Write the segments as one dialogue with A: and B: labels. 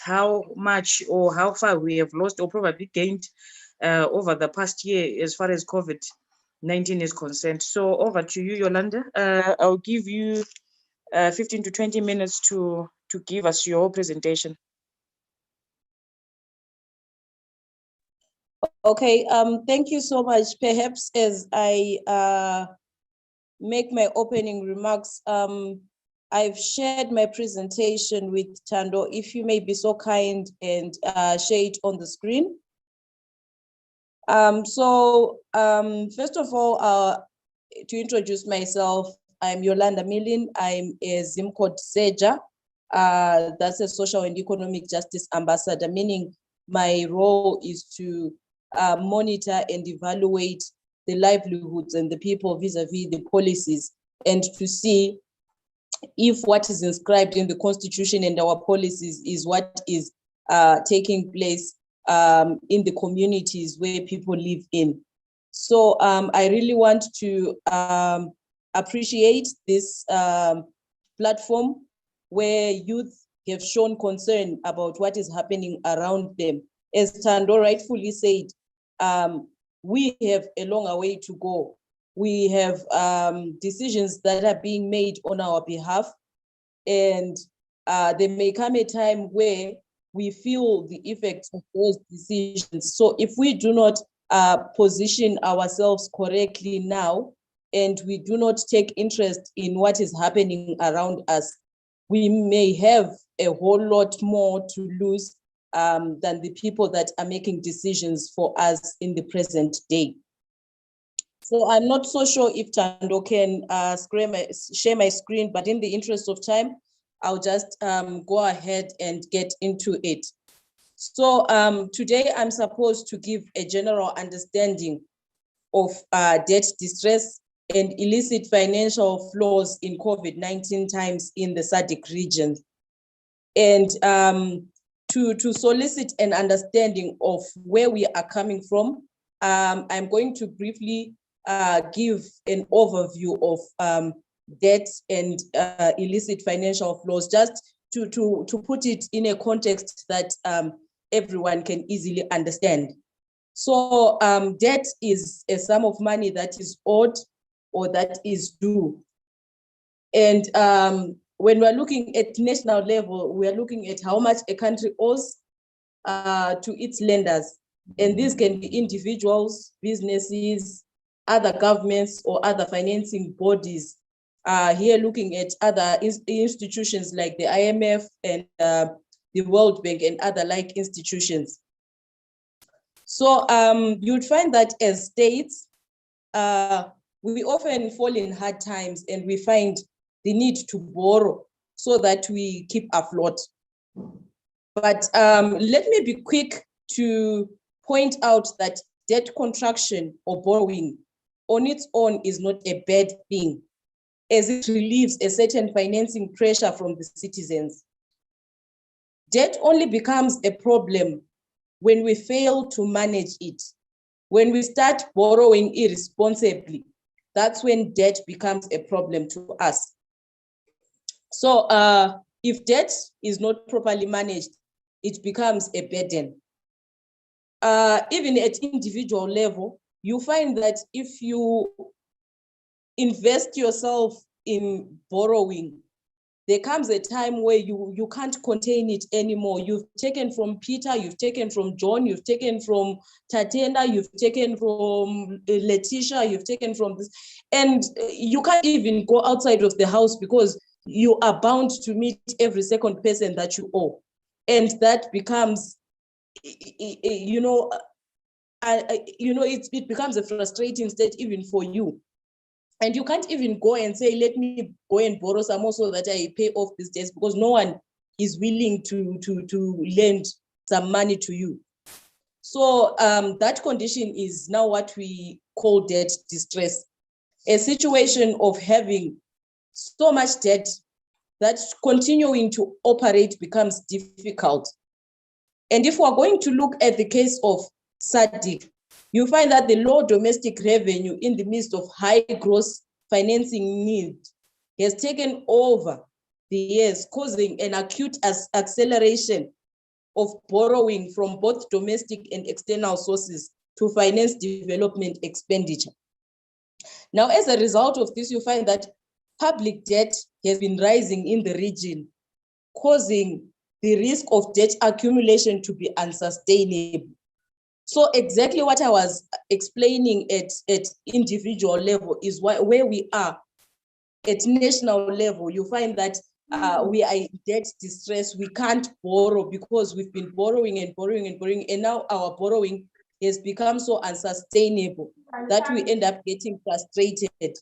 A: how much or how far we have lost or probably gained over the past year as far as COVID-19 is concerned. So over to you, Yolanda. I'll give you 15 to 20 minutes to give us your presentation.
B: Okay, thank you so much. Perhaps as I make my opening remarks, I've shared my presentation with Tando. If you may be so kind and share it on the screen. First of all, to introduce myself, I'm Yolanda Millen. I'm a Zimcode Seja. That's a social and economic justice ambassador, meaning my role is to monitor and evaluate the livelihoods and the people vis-a-vis the policies, and to see if what is inscribed in the Constitution and our policies is what is taking place in the communities where people live in. So I really want to appreciate this platform where youth have shown concern about what is happening around them. As Tando rightfully said, we have a longer way to go. We have decisions that are being made on our behalf, and there may come a time where we feel the effects of those decisions. So if we do not position ourselves correctly now, and we do not take interest in what is happening around us, we may have a whole lot more to lose than the people that are making decisions for us in the present day. So I'm not so sure if Tando can share my screen, but in the interest of time, I'll just go ahead and get into it. So today I'm supposed to give a general understanding of debt distress and illicit financial flows in COVID-19 times in the SADC region. And to solicit an understanding of where we are coming from, I'm going to briefly give an overview of debt and illicit financial flows, just to put it in a context that everyone can easily understand. So debt is a sum of money that is owed or that is due. And when we're looking at national level, we're looking at how much a country owes to its lenders. And these can be individuals, businesses, other governments, or other financing bodies. Here looking at other institutions like the IMF and the World Bank and other like institutions. So you'd find that as states, we often fall in hard times and we find the need to borrow so that we keep afloat. But let me be quick to point out that debt contraction or borrowing on its own is not a bad thing, as it relieves a certain financing pressure from the citizens. Debt only becomes a problem when we fail to manage it. When we start borrowing irresponsibly, that's when debt becomes a problem to us. So if debt is not properly managed, it becomes a burden. Even at individual level, you find that if you invest yourself in borrowing, there comes a time where you can't contain it anymore. You've taken from Peter, you've taken from John, you've taken from Tatenda, you've taken from Letitia, you've taken from this, and you can't even go outside of the house because you are bound to meet every second person that you owe. And that becomes, it becomes a frustrating state even for you. And you can't even go and say, let me go and borrow some more so that I pay off this debt, because no one is willing to lend some money to you. So that condition is now what we call debt distress, a situation of having so much debt that continuing to operate becomes difficult. And if we're going to look at the case of SADC, you find that the low domestic revenue in the midst of high gross financing need has taken over the years, causing an acute acceleration of borrowing from both domestic and external sources to finance development expenditure. Now, as a result of this, you find that public debt has been rising in the region, causing the risk of debt accumulation to be unsustainable. So exactly what I was explaining at individual level is where we are at national level. You find that we are in debt distress. We can't borrow because we've been borrowing and borrowing and borrowing, and now our borrowing has become so unsustainable that we end up getting frustrated.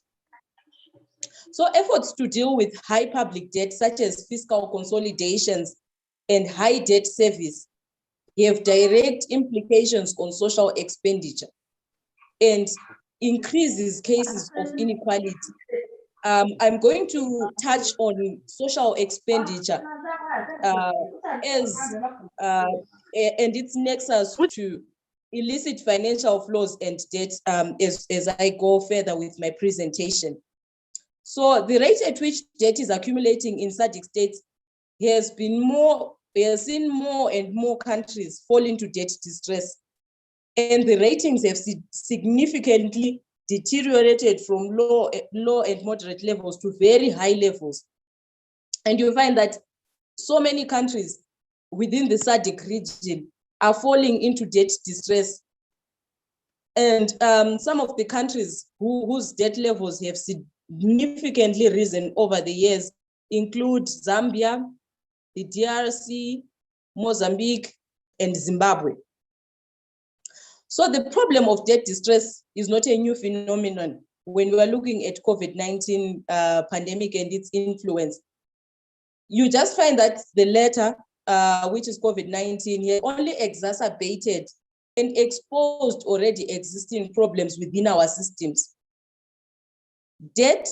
B: So efforts to deal with high public debt, such as fiscal consolidations and high debt service, have direct implications on social expenditure and increases cases of inequality. I'm going to touch on social expenditure and its nexus to illicit financial flows and debt as I go further with my presentation. So the rate at which debt is accumulating in SADC states has seen more and more countries fall into debt distress, and the ratings have significantly deteriorated from low and moderate levels to very high levels. And you find that so many countries within the SADC region are falling into debt distress. And some of the countries whose debt levels have significantly risen over the years include Zambia, the DRC, Mozambique, and Zimbabwe. So the problem of debt distress is not a new phenomenon when we are looking at COVID-19 pandemic and its influence. You just find that the latter, which is COVID-19, has only exacerbated and exposed already existing problems within our systems. Debt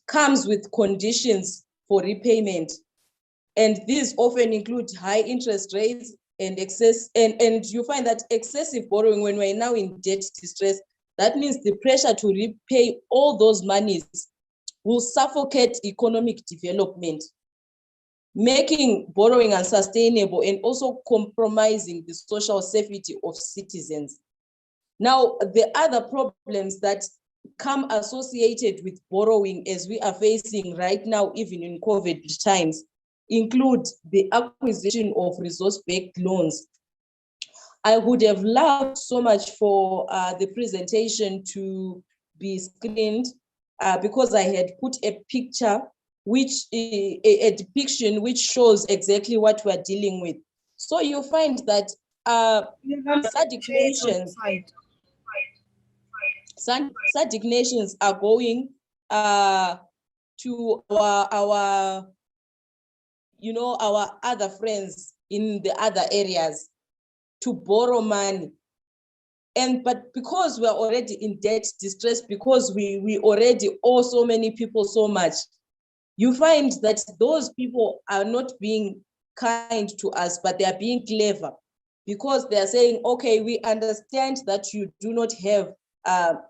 B: comes with conditions for repayment, and these often include high interest rates and excess, and you find that excessive borrowing when we're now in debt distress, that means the pressure to repay all those monies will suffocate economic development, making borrowing unsustainable and also compromising the social safety of citizens. Now, the other problems that come associated with borrowing as we are facing right now, even in COVID times, include the acquisition of resource-based loans. I would have loved so much for the presentation to be screened because I had put a picture, a depiction which shows exactly what we're dealing with. So you find that SADC nations are going to our other friends in the other areas to borrow money. But because we're already in debt distress, because we already owe so many people so much, you find that those people are not being kind to us, but they are being clever, because they are saying, okay, we understand that you do not have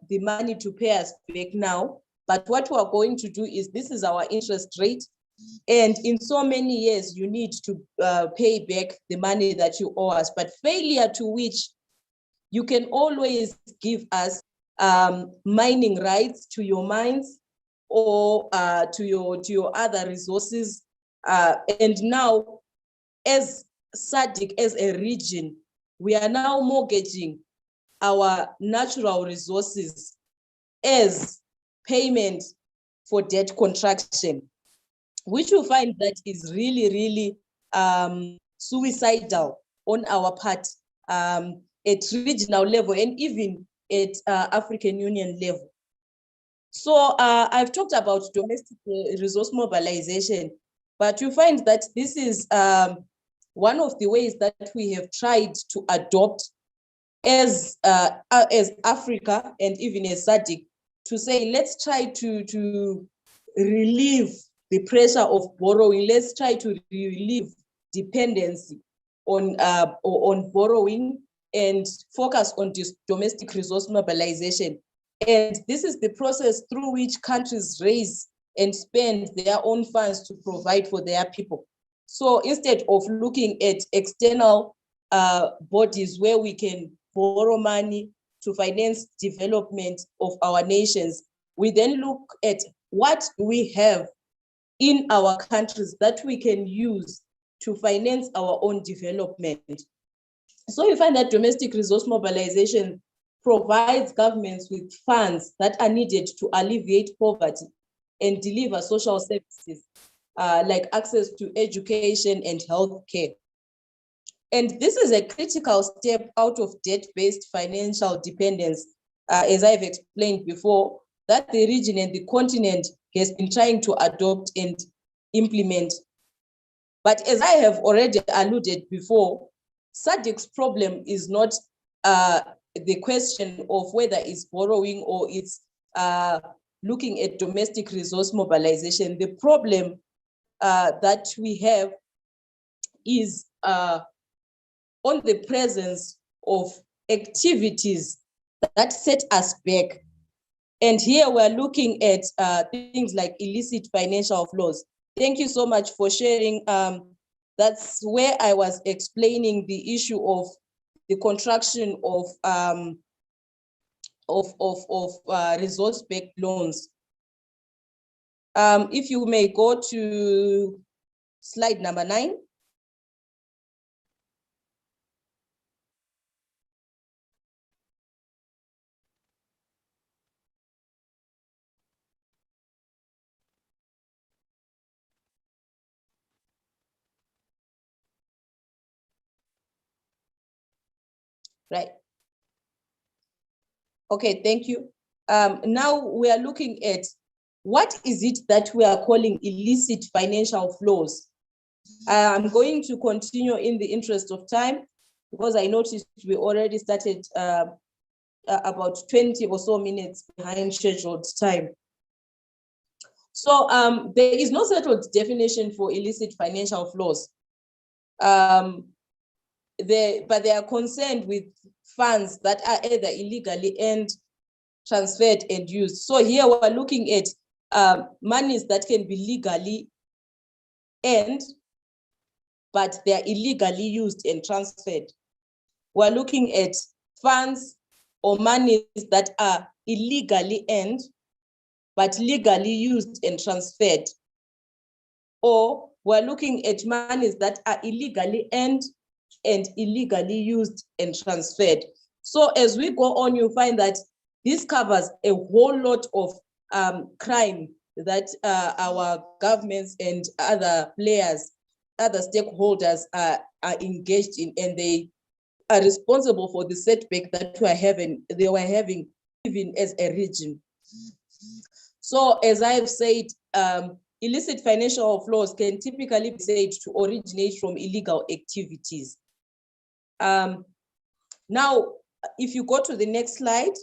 B: the money to pay us back now, but what we are going to do is, this is our interest rate, and in so many years, you need to pay back the money that you owe us. But failure to which you can always give us mining rights to your mines or to your other resources. And now, as SADC, as a region, we are now mortgaging our natural resources as payment for debt contraction, which you find that is really, really suicidal on our part at regional level and even at African Union level. So I've talked about domestic resource mobilization, but you find that this is one of the ways that we have tried to adopt as Africa and even as SADC, to say, let's try to relieve the pressure of borrowing. Let's try to relieve dependency on borrowing and focus on this domestic resource mobilization. And this is the process through which countries raise and spend their own funds to provide for their people. So instead of looking at external bodies where we can borrow money to finance development of our nations, we then look at what we have in our countries that we can use to finance our own development. So you find that domestic resource mobilization provides governments with funds that are needed to alleviate poverty and deliver social services like access to education and health care. And this is a critical step out of debt-based financial dependence, as I've explained before, that the region and the continent has been trying to adopt and implement. But as I have already alluded before, SADC's problem is not the question of whether it's borrowing or it's looking at domestic resource mobilization. The problem that we have is on the presence of activities that set us back. And here we're looking at things like illicit financial flows. Thank you so much for sharing. That's where I was explaining the issue of the contraction of resource-backed loans. If you may go to slide number 9. Right. Okay, thank you. Now we are looking at what is it that we are calling illicit financial flows. I'm going to continue in the interest of time because I noticed we already started about 20 or so minutes behind scheduled time. So there is no settled definition for illicit financial flows. But they are concerned with funds that are either illegally earned, transferred, and used. So here we're looking at monies that can be legally earned, but they are illegally used and transferred. We're looking at funds or monies that are illegally earned, but legally used and transferred. Or we're looking at monies that are illegally earned and illegally used and transferred. So as we go on, you find that this covers a whole lot of crime that our governments and other players, other stakeholders are engaged in, and they are responsible for the setback that they were having even as a region. So as I've said, illicit financial flows can typically be said to originate from illegal activities. Now, if you go to the next slide,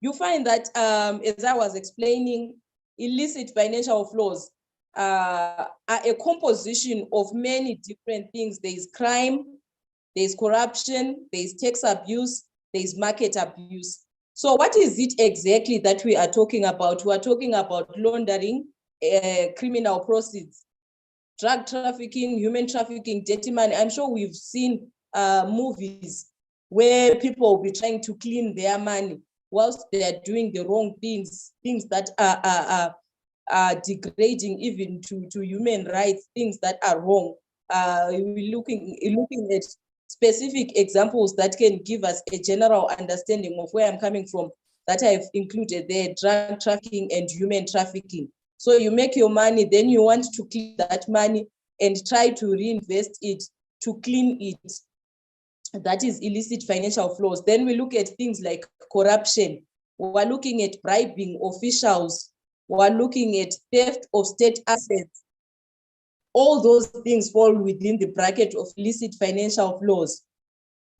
B: you find that, as I was explaining, illicit financial flows are a composition of many different things. There is crime, there is corruption, there is tax abuse, there is market abuse. So what is it exactly that we are talking about? We are talking about laundering, criminal proceeds, drug trafficking, human trafficking, dirty money. I'm sure we've seen movies where people will be trying to clean their money whilst they are doing the wrong things, things that are degrading even to human rights, things that are wrong. We're looking at specific examples that can give us a general understanding of where I'm coming from, that I've included there: drug trafficking and human trafficking. So you make your money, then you want to clean that money and try to reinvest it to clean it. That is illicit financial flows. Then we look at things like corruption. We're looking at bribing officials. We're looking at theft of state assets. All those things fall within the bracket of illicit financial flows.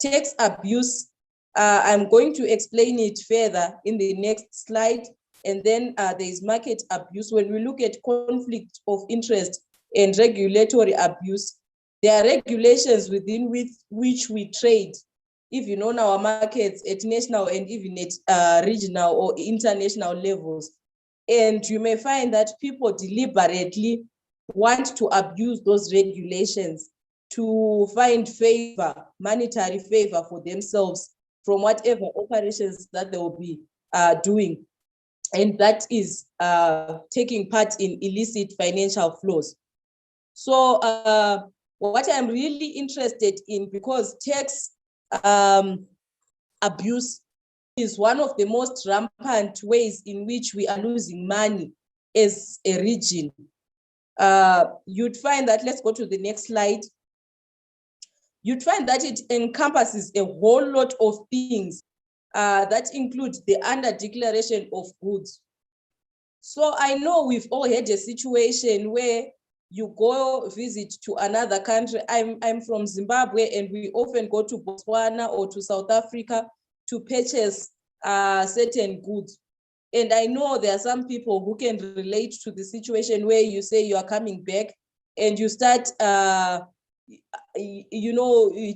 B: Tax abuse, I'm going to explain it further in the next slide. And then there is market abuse. When we look at conflict of interest and regulatory abuse, there are regulations within which we trade, even on our markets at national and even at regional or international levels. And you may find that people deliberately want to abuse those regulations to find favor, monetary favor for themselves from whatever operations that they will be doing. And that is taking part in illicit financial flows. So what I'm really interested in, because tax abuse is one of the most rampant ways in which we are losing money as a region. You'd find that, let's go to the next slide. You'd find that it encompasses a whole lot of things that include the under declaration of goods. So I know we've all had a situation where you go visit to another country. I'm from Zimbabwe, and we often go to Botswana or to South Africa to purchase certain goods. And I know there are some people who can relate to the situation where you say you are coming back and you start,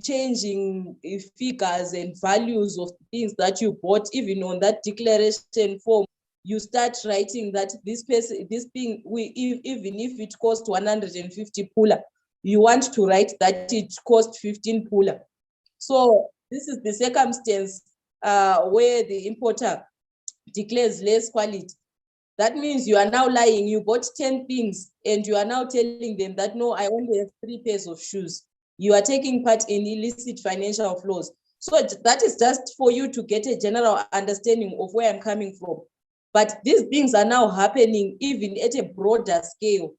B: changing figures and values of things that you bought, even on that declaration form. You start writing that this thing, even if it costs 150 pula, you want to write that it cost 15 pula. So this is the circumstance where the importer declares less quality. That means you are now lying. You bought 10 things and you are now telling them that, no, I only have 3 pairs of shoes. You are taking part in illicit financial flows. So that is just for you to get a general understanding of where I'm coming from. But these things are now happening even at a broader scale.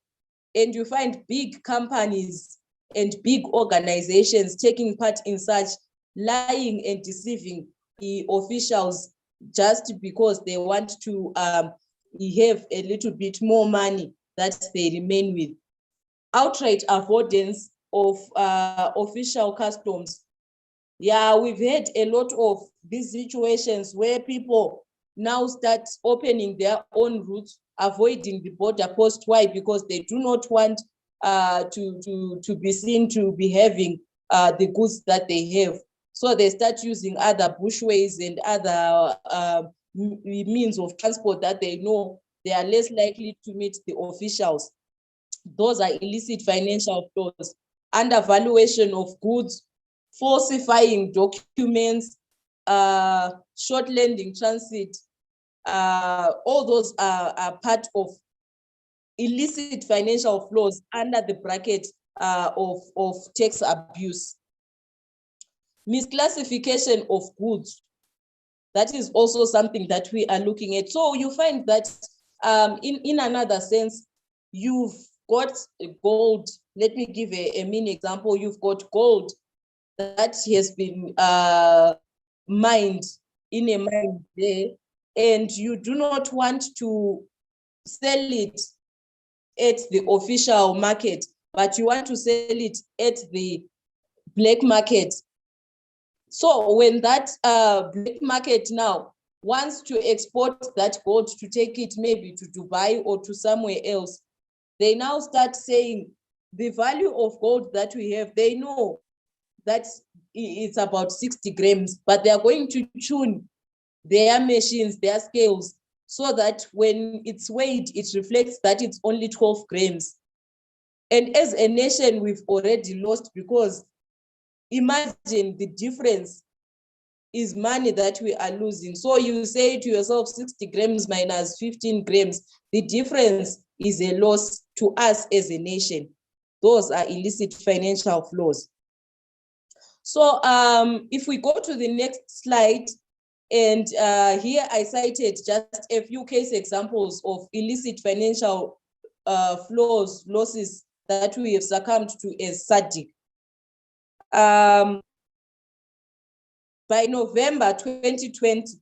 B: And you find big companies and big organizations taking part in such lying and deceiving the officials just because they want to have a little bit more money that they remain with. Outright avoidance of official customs. Yeah, we've had a lot of these situations where people now start opening their own routes, avoiding the border post. Why? Because they do not want to be seen to be having the goods that they have. So they start using other bushways and other means of transport that they know they are less likely to meet the officials. Those are illicit financial flows. Undervaluation of goods, falsifying documents, short lending transit, all those are part of illicit financial flows under the bracket of tax abuse. Misclassification of goods. That is also something that we are looking at. So you find that in another sense, you've got gold. Let me give a mini example. You've got gold that has been mined in a mine there, and you do not want to sell it at the official market, but you want to sell it at the black market. So when that black market now wants to export that gold to take it maybe to Dubai or to somewhere else, they now start saying the value of gold that we have, they know that it's about 60 grams, but they are going to tune their machines, their scales, so that when it's weighed, it reflects that it's only 12 grams. And as a nation, we've already lost, because imagine the difference is money that we are losing. So you say to yourself, 60 grams minus 15 grams, the difference is a loss to us as a nation. Those are illicit financial flows. So if we go to the next slide, and here I cited just a few case examples of illicit financial flows, losses that we have succumbed to as SADC. By November 2020,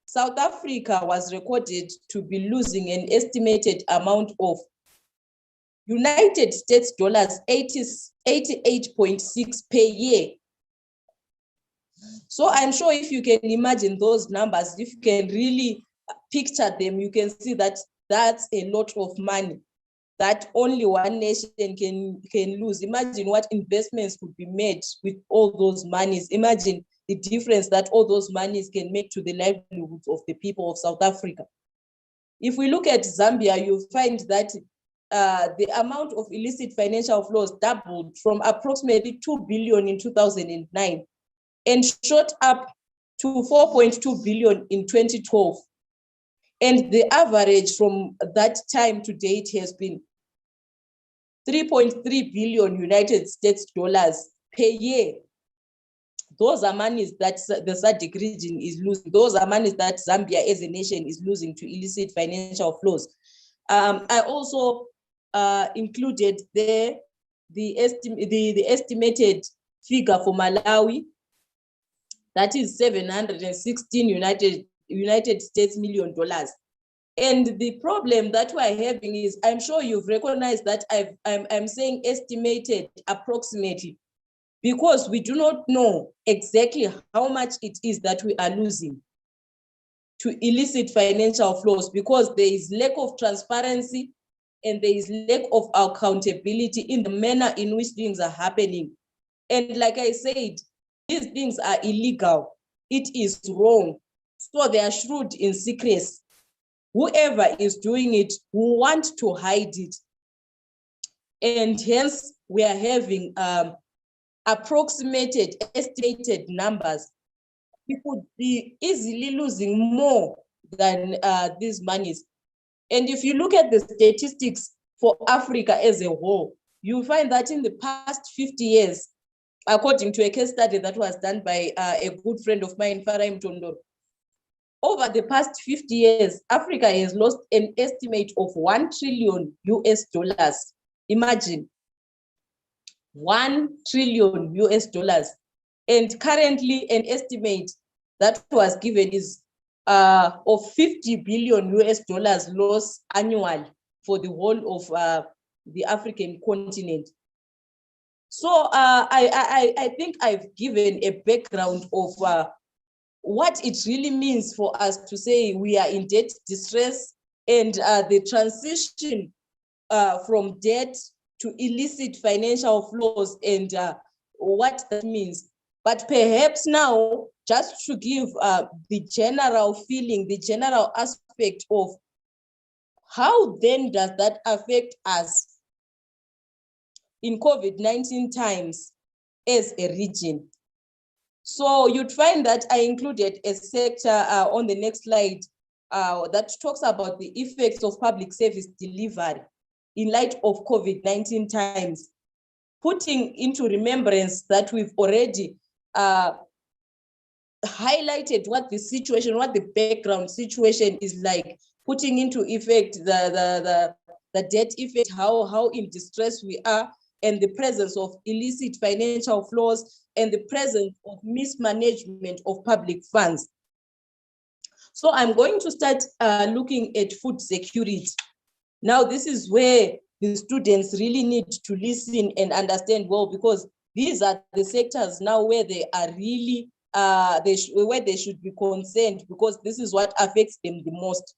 B: South Africa was recorded to be losing an estimated amount of United States dollars 88.6 per year. So I'm sure if you can imagine those numbers, if you can really picture them, you can see that that's a lot of money that only one nation can lose. Imagine what investments could be made with all those monies. Imagine the difference that all those monies can make to the livelihoods of the people of South Africa. If we look at Zambia, you'll find that the amount of illicit financial flows doubled from approximately 2 billion in 2009 and shot up to 4.2 billion in 2012. And the average from that time to date has been 3.3 billion United States dollars per year. Those are monies that the SADC region is losing. Those are monies that Zambia as a nation is losing to illicit financial flows. I also included there the estimated figure for Malawi, that is 716 United States million dollars. And the problem that we're having is, I'm sure you've recognized that I'm saying estimated approximately, because we do not know exactly how much it is that we are losing to illicit financial flows, because there is lack of transparency and there is lack of accountability in the manner in which things are happening. And like I said, these things are illegal. It is wrong. So they are shrewd in secrecy. Whoever is doing it will want to hide it. And hence we are having approximated, estimated numbers. We could be easily losing more than these monies. And if you look at the statistics for Africa as a whole, you find that in the past 50 years, according to a case study that was done by a good friend of mine, Farai Mtondo, over the past 50 years, Africa has lost an estimate of 1 trillion US dollars. Imagine, 1 trillion US dollars. And currently an estimate that was given is of 50 billion US dollars loss annually for the whole of the African continent. So I think I've given a background of what it really means for us to say we are in debt distress, and the transition from debt to illicit financial flows, and what that means. But perhaps now, just to give the general feeling, the general aspect of how then does that affect us in COVID-19 times as a region. So you'd find that I included a sector on the next slide that talks about the effects of public service delivery in light of COVID-19 times, putting into remembrance that we've already highlighted what the situation, what the background situation is like, putting into effect the debt effect, how in distress we are, and the presence of illicit financial flows, and the presence of mismanagement of public funds. So I'm going to start looking at food security. Now, this is where the students really need to listen and understand well, because these are the sectors now where they are really, where they should be concerned, because this is what affects them the most.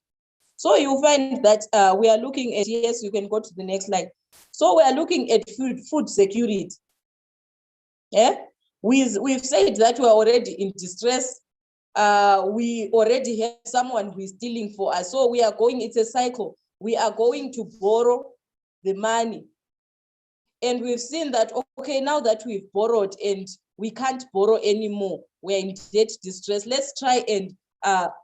B: So you find that we are looking at, yes, you can go to the next slide. So we are looking at food security. Yeah, we've said that we are already in distress. We already have someone who is stealing for us. So we are going, it's a cycle. We are going to borrow the money. And we've seen that, okay, now that we've borrowed and we can't borrow anymore, we're in debt distress. Let's try and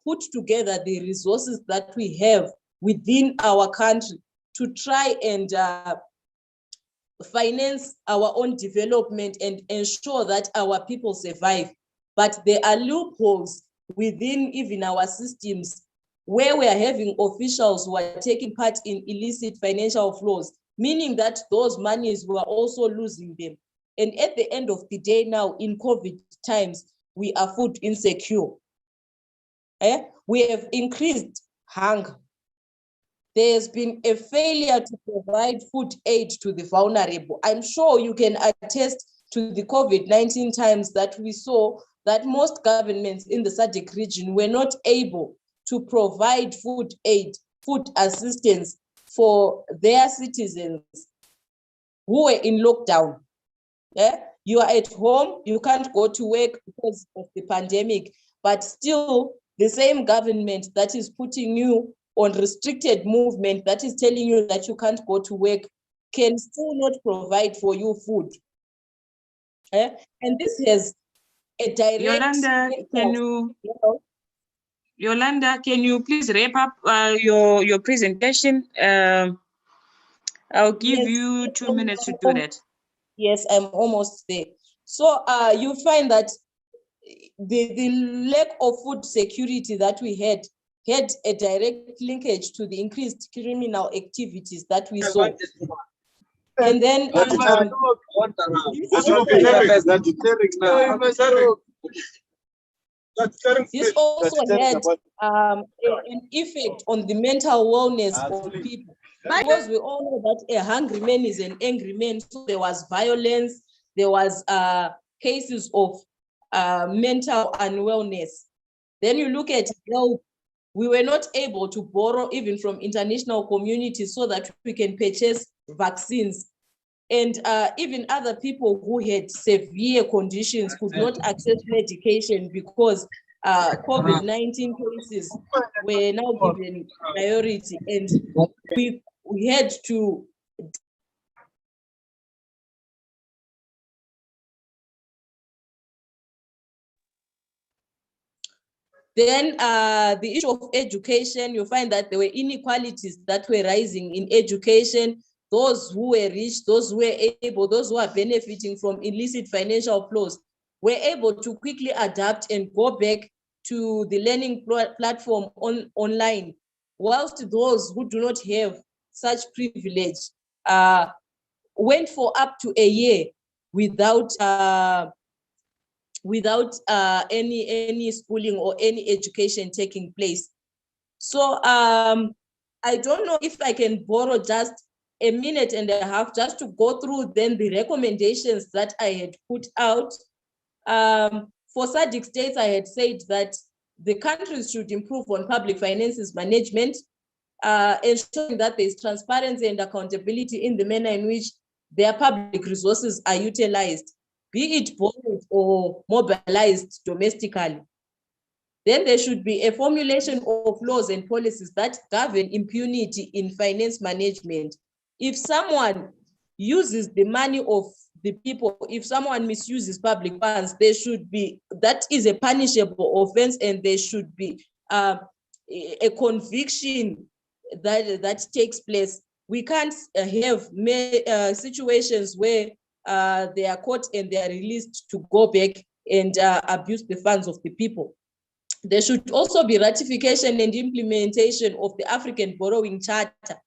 B: put together the resources that we have within our country to try and finance our own development and ensure that our people survive. But there are loopholes within even our systems where we are having officials who are taking part in illicit financial flows, meaning that those monies, we are also losing them. And at the end of the day now, in COVID times, we are food insecure. We have increased hunger. There's been a failure to provide food aid to the vulnerable. I'm sure you can attest to the COVID-19 times that we saw that most governments in the SADC region were not able to provide food aid, food assistance for their citizens who were in lockdown. Yeah? You are at home, you can't go to work because of the pandemic, but still the same government that is putting you on restricted movement that is telling you that you can't go to work can still not provide for you food. And this has a direct
A: Yolanda,
B: impact.
A: Yolanda, can you please wrap up your presentation? I'll give you 2 minutes to do that.
B: Yes, I'm almost there. So you find that the lack of food security that we had a direct linkage to the increased criminal activities that we saw. And then this also had an effect on the mental wellness of people. Because we all know that a hungry man is an angry man, so there was violence, there was cases of mental unwellness. Then you look at health, we were not able to borrow even from international communities so that we can purchase vaccines. And even other people who had severe conditions could not access medication because COVID-19 cases were now given priority, and we had to then the issue of education, you find that there were inequalities that were rising in education. Those who were rich, those who were able, those who are benefiting from illicit financial flows were able to quickly adapt and go back to the learning platform online, whilst those who do not have such privilege went for up to a year without any schooling or any education taking place. So I don't know if I can borrow just a minute and a half just to go through then the recommendations that I had put out. For SADC states, I had said that the countries should improve on public finances management, ensuring that there's transparency and accountability in the manner in which their public resources are utilized, be it borrowed or mobilized domestically. Then there should be a formulation of laws and policies that govern impunity in finance management. If someone uses the money of the people, if someone misuses public funds, there should be, that is a punishable offense, and there should be a conviction that takes place. We can't have situations where they are caught and they are released to go back and abuse the funds of the people. There should also be ratification and implementation of the African Borrowing Charter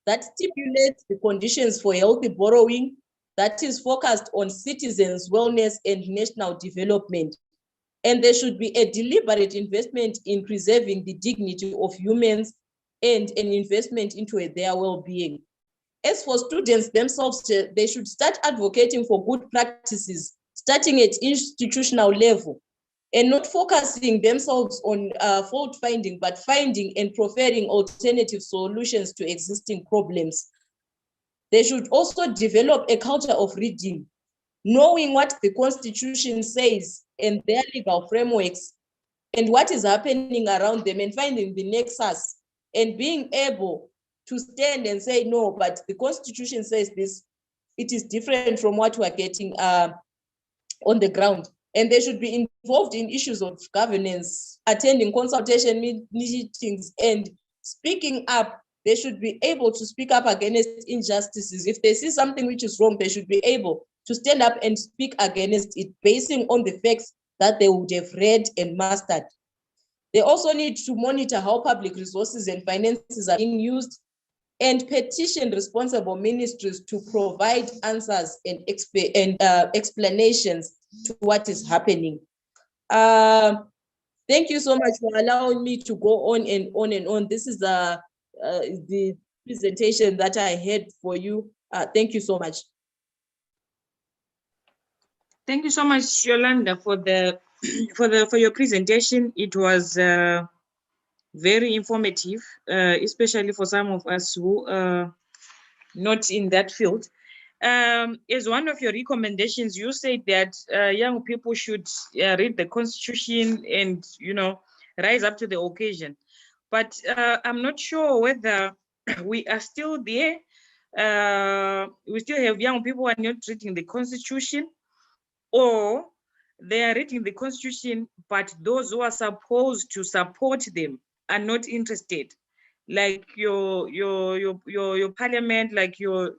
B: that stipulates the conditions for healthy borrowing that is focused on citizens' wellness and national development. And there should be a deliberate investment in preserving the dignity of humans and an investment into their well-being. As for students themselves, they should start advocating for good practices, starting at institutional level, and not focusing themselves on fault finding, but finding and preferring alternative solutions to existing problems. They should also develop a culture of reading, knowing what the Constitution says and their legal frameworks and what is happening around them, and finding the nexus and being able to stand and say, no, but the Constitution says this, it is different from what we're getting on the ground. And they should be involved in issues of governance, attending consultation meetings and speaking up. They should be able to speak up against injustices. If they see something which is wrong, they should be able to stand up and speak against it, basing on the facts that they would have read and mastered. They also need to monitor how public resources and finances are being used and petition responsible ministries to provide answers and explanations to what is happening. Thank you so much for allowing me to go on and on and on. This is the presentation that I had for you. Thank you so much.
A: Thank you so much, Yolanda, for your presentation. It was very informative, especially for some of us who are not in that field. As one of your recommendations, you said that young people should read the Constitution and, rise up to the occasion. but I'm not sure whether we are still there. We still have young people who are not reading the Constitution, or they are reading the Constitution, but those who are supposed to support them are not interested. Like your parliament, like your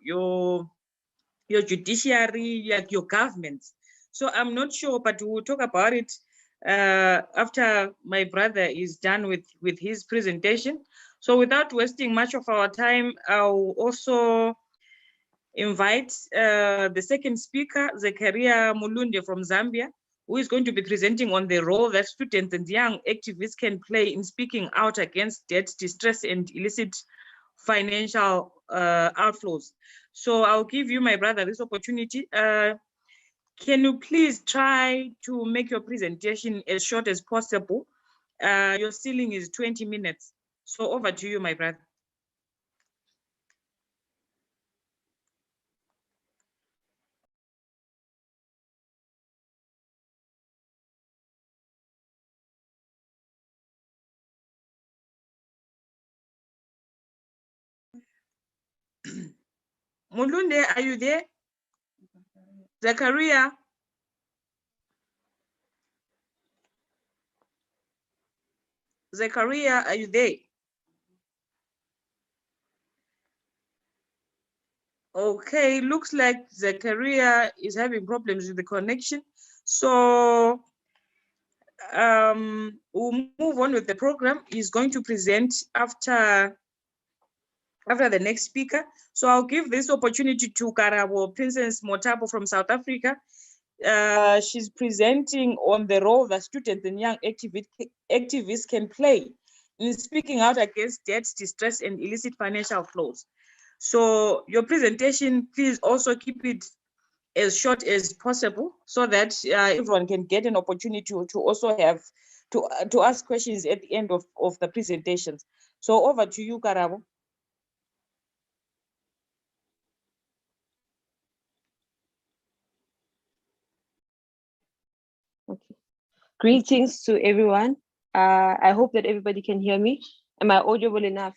A: judiciary, like your government. So I'm not sure, but we'll talk about it after my brother is done with his presentation. So without wasting much of our time, I'll also invite the second speaker, Zakaria Mulunde from Zambia, who is going to be presenting on the role that students and young activists can play in speaking out against debt, distress, and illicit financial outflows. So I'll give you, my brother, this opportunity. Can you please try to make your presentation as short as possible? Your ceiling is 20 minutes. So over to you, my brother. Mulunde, are you there? Zakaria? Zakaria, are you there? Okay, looks like Zakaria is having problems with the connection. So we'll move on with the program. He's going to present after the next speaker. So I'll give this opportunity to Karabo Princess Motabo from South Africa. She's presenting on the role that students and young activists can play in speaking out against debt, distress, and illicit financial flows. So your presentation, please also keep it as short as possible so that everyone can get an opportunity to also have to ask questions at the end of the presentations. So over to you, Karabo.
C: Okay. Greetings to everyone. I hope that everybody can hear me. Am I audible enough?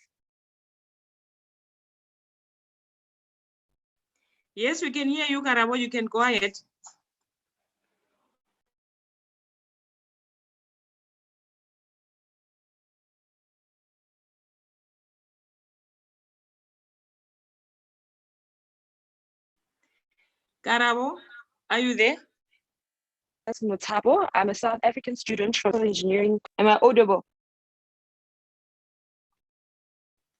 A: Yes, we can hear you, Karabo. You can go ahead. Karabo, are you there?
C: That's Motabo. I'm a South African student from engineering. Am I audible?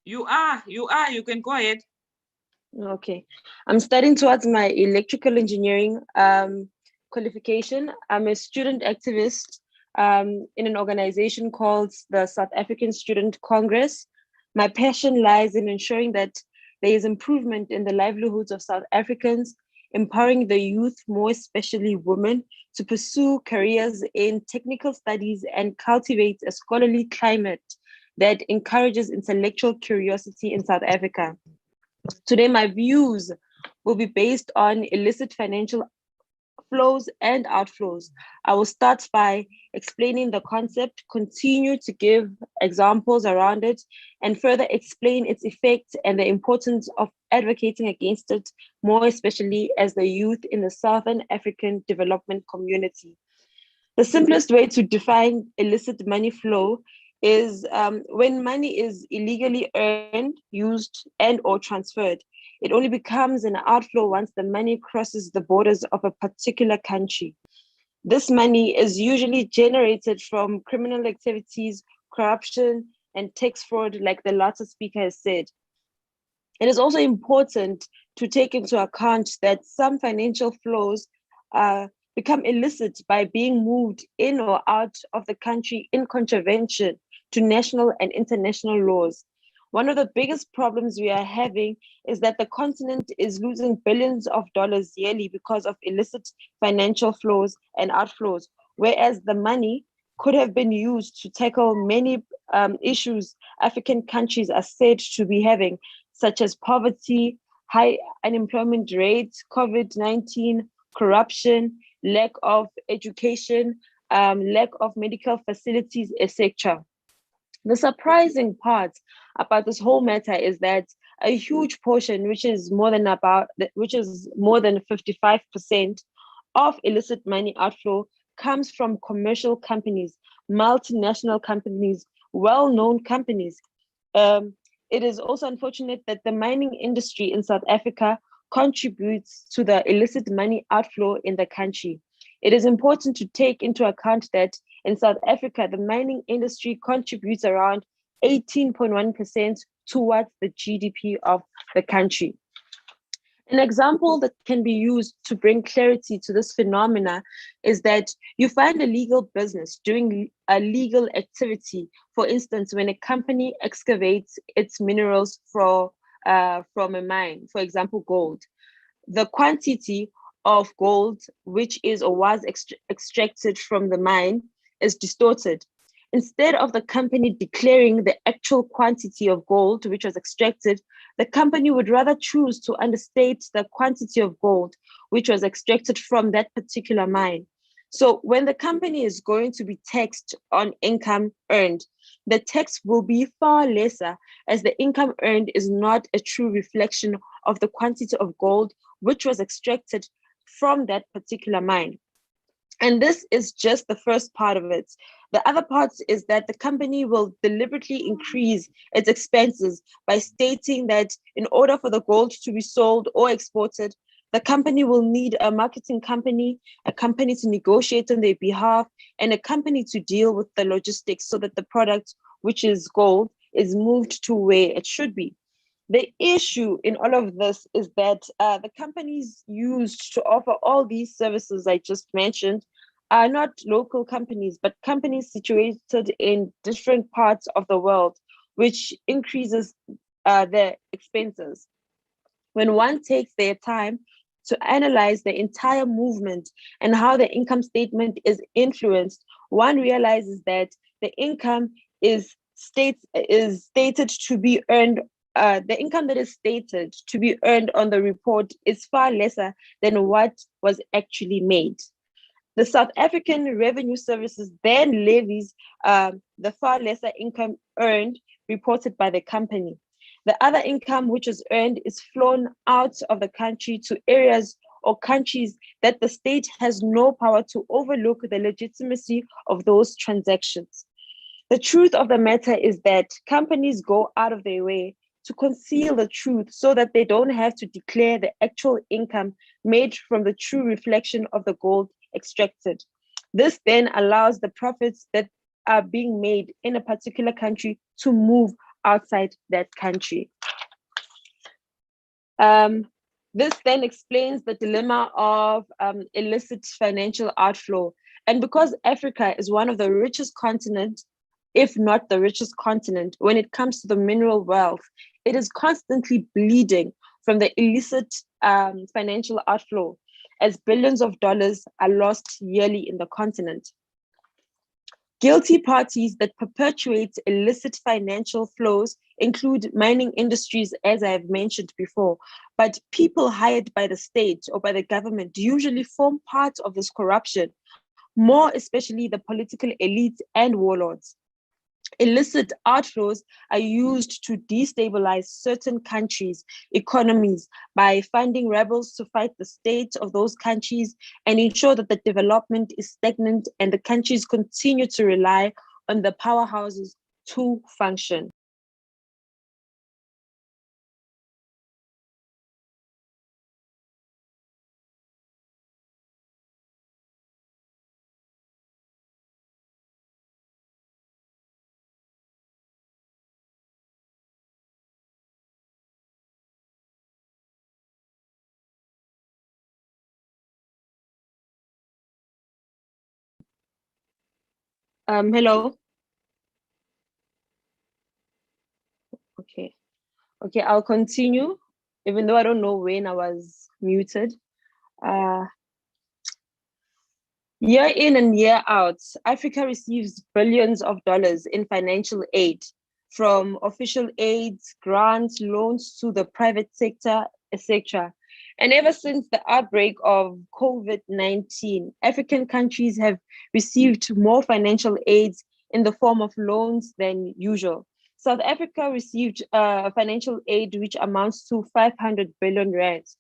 A: You are. You can go ahead.
C: Okay. I'm studying towards my electrical engineering qualification. I'm a student activist in an organization called the South African Student Congress. My passion lies in ensuring that there is improvement in the livelihoods of South Africans, empowering the youth, more especially women, to pursue careers in technical studies and cultivate a scholarly climate that encourages intellectual curiosity in South Africa. Today, my views will be based on illicit financial flows and outflows. I will start by explaining the concept, continue to give examples around it, and further explain its effects and the importance of advocating against it, more especially as the youth in the Southern African development community. The simplest way to define illicit money flow is when money is illegally earned, used, and or transferred. It only becomes an outflow once the money crosses the borders of a particular country. This money is usually generated from criminal activities, corruption, and tax fraud, like the latter speaker has said. It is also important to take into account that some financial flows become illicit by being moved in or out of the country in contravention to national and international laws. One of the biggest problems we are having is that the continent is losing billions of dollars yearly because of illicit financial flows and outflows, whereas the money could have been used to tackle many issues African countries are said to be having, such as poverty, high unemployment rates, COVID-19, corruption, lack of education, lack of medical facilities, etc. The surprising part about this whole matter is that a huge portion, which is more than 55% of illicit money outflow, comes from commercial companies, multinational companies, well-known companies. It is also unfortunate that the mining industry in South Africa contributes to the illicit money outflow in the country. It is important to take into account that in South Africa, the mining industry contributes around 18.1% towards the GDP of the country. An example that can be used to bring clarity to this phenomena is that you find a legal business doing a legal activity. For instance, when a company excavates its minerals from a mine, for example, gold, the quantity of gold which is or was extracted from the mine is distorted. Instead of the company declaring the actual quantity of gold which was extracted, the company would rather choose to understate the quantity of gold which was extracted from that particular mine. So when the company is going to be taxed on income earned, the tax will be far lesser, as the income earned is not a true reflection of the quantity of gold which was extracted from that particular mine. And this is just the first part of it. The other part is that the company will deliberately increase its expenses by stating that in order for the gold to be sold or exported, the company will need a marketing company, a company to negotiate on their behalf, and a company to deal with the logistics so that the product, which is gold, is moved to where it should be. The issue in all of this is that the companies used to offer all these services I just mentioned are not local companies, but companies situated in different parts of the world, which increases their expenses. When one takes their time to analyze the entire movement and how the income statement is influenced, one realizes that the income is stated to be earned. The income that is stated to be earned on the report is far lesser than what was actually made. The South African Revenue Services then levies the far lesser income earned reported by the company. The other income which is earned is flown out of the country to areas or countries that the state has no power to overlook the legitimacy of those transactions. The truth of the matter is that companies go out of their way to conceal the truth so that they don't have to declare the actual income made from the true reflection of the gold extracted. This then allows the profits that are being made in a particular country to move outside that country. This then explains the dilemma of illicit financial outflow. And because Africa is one of the richest continents, if not the richest continent, when it comes to the mineral wealth, it is constantly bleeding from the illicit financial outflow, as billions of dollars are lost yearly in the continent. Guilty parties that perpetuate illicit financial flows include mining industries, as I have mentioned before, but people hired by the state or by the government usually form part of this corruption, more especially the political elite and warlords. Illicit outflows are used to destabilize certain countries' economies by funding rebels to fight the state of those countries and ensure that the development is stagnant and the countries continue to rely on the powerhouses to function. Hello. Okay, I'll continue, even though I don't know when I was muted. Year in and year out, Africa receives billions of dollars in financial aid, from official aids, grants, loans to the private sector, etc. And ever since the outbreak of COVID-19, African countries have received more financial aids in the form of loans than usual. South Africa received financial aid which amounts to 500 billion rands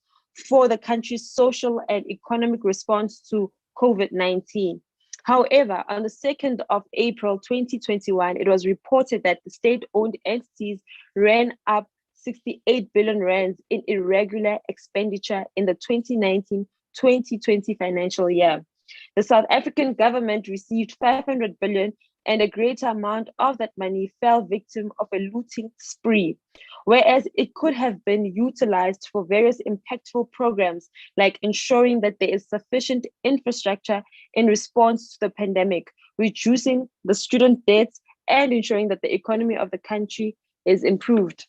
C: for the country's social and economic response to COVID-19. However, on the 2nd of April 2021, it was reported that the state-owned entities ran up 68 billion rands in irregular expenditure in the 2019-2020 financial year. The South African government received 500 billion, and a greater amount of that money fell victim of a looting spree, whereas it could have been utilized for various impactful programs like ensuring that there is sufficient infrastructure in response to the pandemic, reducing the student debts, and ensuring that the economy of the country is improved.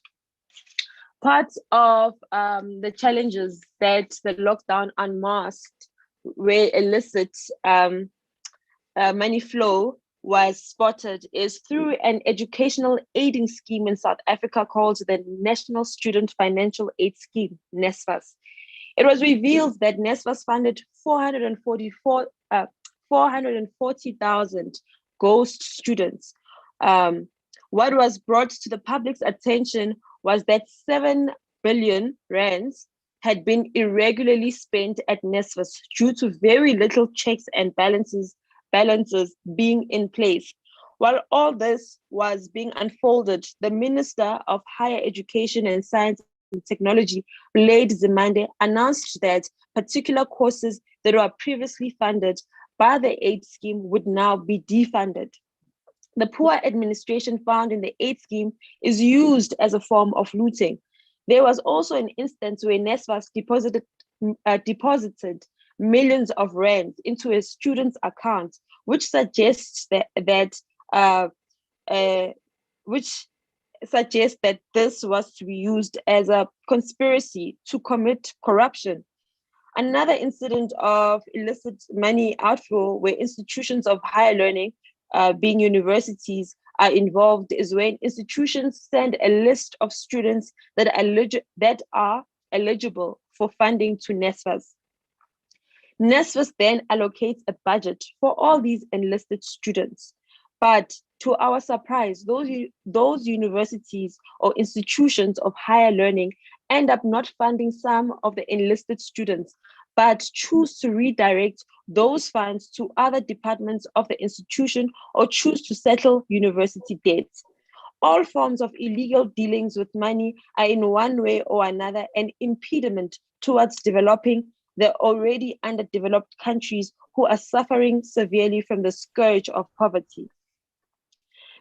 C: Part of the challenges that the lockdown unmasked where illicit money flow was spotted is through an educational aiding scheme in South Africa called the National Student Financial Aid Scheme, NSFAS. It was revealed that NSFAS funded 440,000 ghost students. What was brought to the public's attention was that 7 billion rands had been irregularly spent at NSFAS due to very little checks and balances being in place. While all this was being unfolded, the Minister of Higher Education and Science and Technology, Blade Zimande, announced that particular courses that were previously funded by the aid scheme would now be defunded. The poor administration found in the aid scheme is used as a form of looting. There was also an instance where NSFAS deposited millions of rands into a student's account, which suggests that this was to be used as a conspiracy to commit corruption. Another incident of illicit money outflow where institutions of higher learning, being universities, are involved is when institutions send a list of students that are eligible for funding to NSFAS. NSFAS then allocates a budget for all these enlisted students. But to our surprise, those universities or institutions of higher learning end up not funding some of the enlisted students, but choose to redirect those funds to other departments of the institution or choose to settle university debts. All forms of illegal dealings with money are in one way or another an impediment towards developing the already underdeveloped countries who are suffering severely from the scourge of poverty.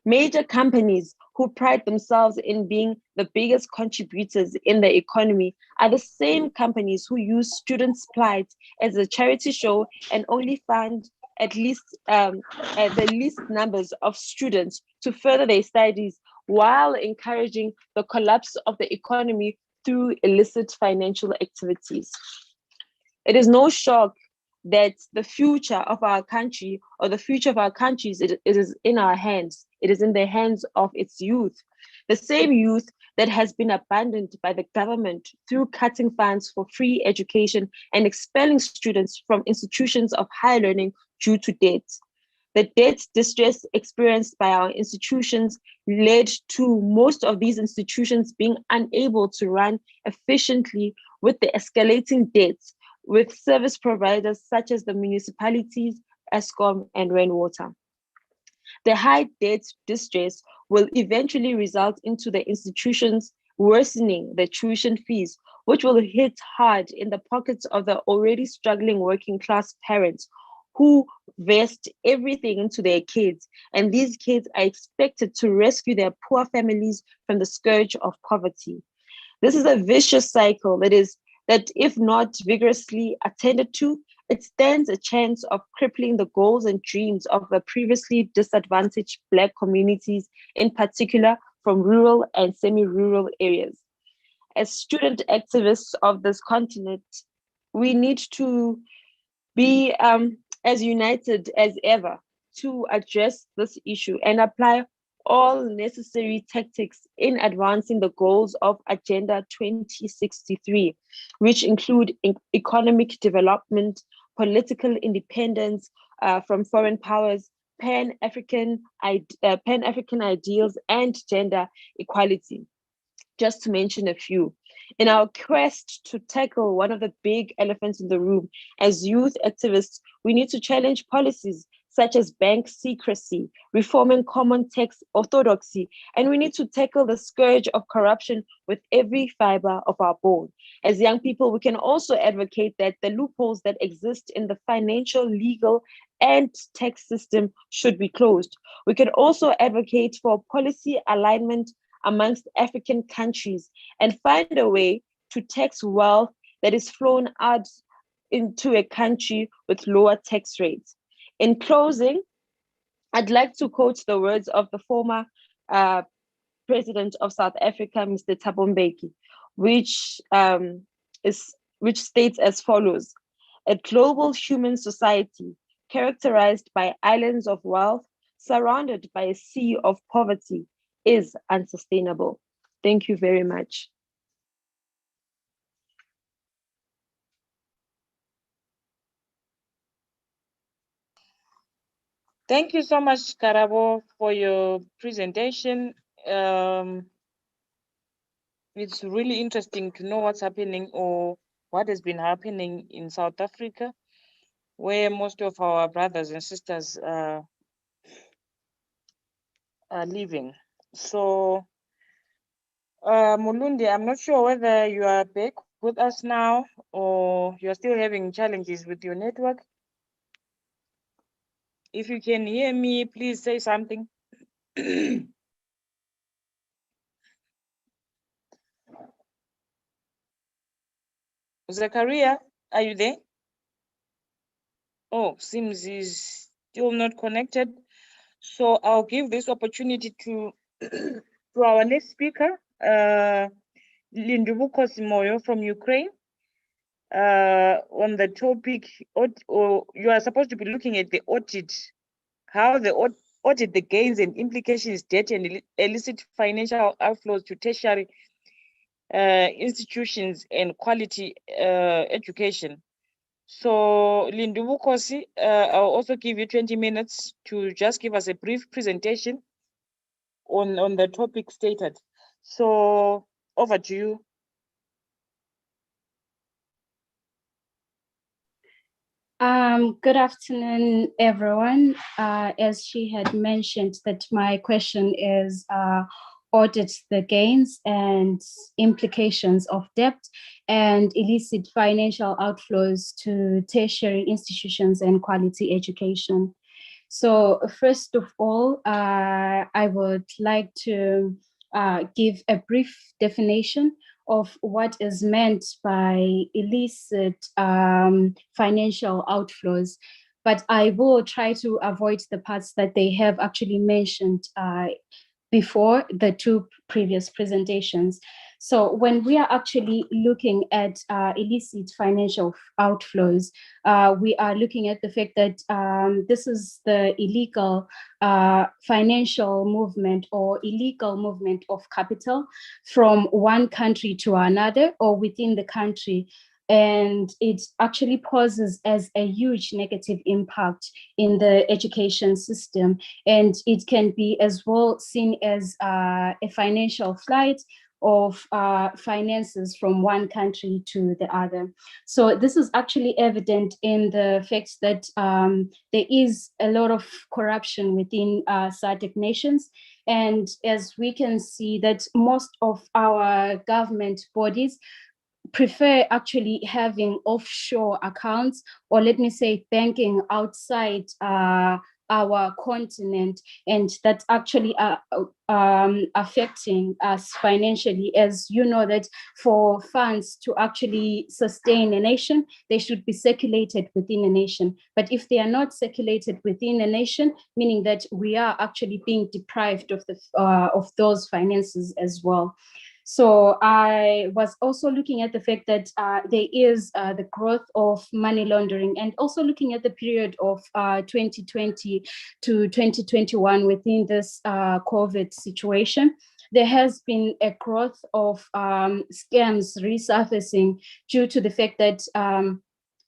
C: Major companies who pride themselves in being the biggest contributors in the economy are the same companies who use students' plight as a charity show and only fund at the least numbers of students to further their studies while encouraging the collapse of the economy through illicit financial activities. It is no shock that the future of our country or the future of our countries, it is in our hands. It is in the hands of its youth. The same youth that has been abandoned by the government through cutting funds for free education and expelling students from institutions of higher learning due to debt. The debt distress experienced by our institutions led to most of these institutions being unable to run efficiently with the escalating debts with service providers such as the municipalities, Eskom, and Rainwater. The high debt distress will eventually result into the institutions worsening the tuition fees, which will hit hard in the pockets of the already struggling working class parents who invest everything into their kids. And these kids are expected to rescue their poor families from the scourge of poverty. This is a vicious cycle that if not vigorously attended to, it stands a chance of crippling the goals and dreams of the previously disadvantaged Black communities, in particular from rural and semi-rural areas. As student activists of this continent, we need to be as united as ever to address this issue and apply all necessary tactics in advancing the goals of Agenda 2063, which include economic development, political independence from foreign powers, Pan-African ideals and gender equality, just to mention a few. In our quest to tackle one of the big elephants in the room, as youth activists, we need to challenge policies such as bank secrecy, reforming common tax orthodoxy, and we need to tackle the scourge of corruption with every fiber of our bone. As young people, we can also advocate that the loopholes that exist in the financial, legal, and tax system should be closed. We can also advocate for policy alignment amongst African countries and find a way to tax wealth that is flown out into a country with lower tax rates. In closing, I'd like to quote the words of the former president of South Africa, Mr. Thabo Mbeki, which states as follows: "A global human society characterized by islands of wealth, surrounded by a sea of poverty, is unsustainable." Thank you very much.
A: Thank you so much, Karabo, for your presentation. It's really interesting to know what's happening or what has been happening in South Africa, where most of our brothers and sisters are living. So, Mulundi, I'm not sure whether you are back with us now or you are still having challenges with your network. If you can hear me, please say something. Zachariah, are you there? Oh, seems he's still not connected. So I'll give this opportunity to to our next speaker, Lindubuko Simoyo from Ukraine, on the topic, or you are supposed to be looking at the audit, how the audit the gains and implications, debt and illicit financial outflows to tertiary institutions and quality education. So Lindubukosi, I'll also give you 20 minutes to just give us a brief presentation on the topic stated. So over to you.
D: Good afternoon, everyone. As she had mentioned, that my question is audit the gains and implications of debt and illicit financial outflows to tertiary institutions and quality education. So first of all, I would like to give a brief definition of what is meant by illicit financial outflows, but I will try to avoid the parts that they have actually mentioned before the two previous presentations. So when we are actually looking at illicit financial outflows, we are looking at the fact that this is the illegal financial movement or illegal movement of capital from one country to another or within the country. And it actually poses as a huge negative impact in the education system. And it can be as well seen as a financial flight of finances from one country to the other. So this is actually evident in the fact that there is a lot of corruption within SADC nations. And as we can see that most of our government bodies prefer actually having offshore accounts, or let me say banking outside our continent, and that's actually affecting us financially. As you know, that for funds to actually sustain a nation, they should be circulated within a nation. But if they are not circulated within a nation, meaning that we are actually being deprived of the of those finances as well. So I was also looking at the fact that there is the growth of money laundering, and also looking at the period of 2020 to 2021 within this COVID situation. There has been a growth of scams resurfacing due to the fact that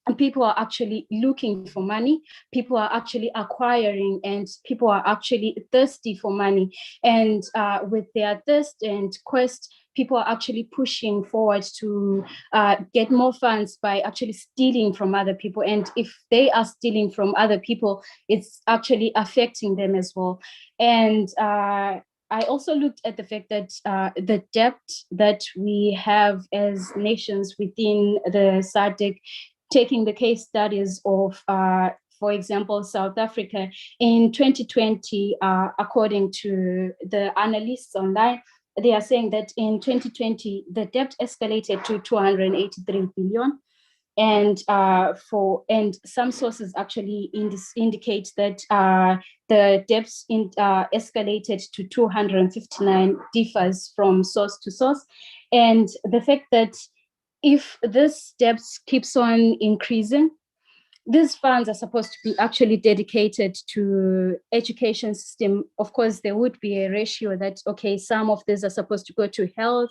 D: and people are actually looking for money, people are actually acquiring, and people are actually thirsty for money. And with their thirst and quest, people are actually pushing forward to get more funds by actually stealing from other people. And if they are stealing from other people, it's actually affecting them as well. And I also looked at the fact that the debt that we have as nations within the SADC, taking the case studies of, for example, South Africa in 2020, according to the analysts online, they are saying that in 2020, the debt escalated to 283 billion. And some sources actually indicate that the debts escalated to 259, differs from source to source. And the fact that if this debt keeps on increasing, these funds are supposed to be actually dedicated to education system. Of course, there would be a ratio that, okay, some of these are supposed to go to health,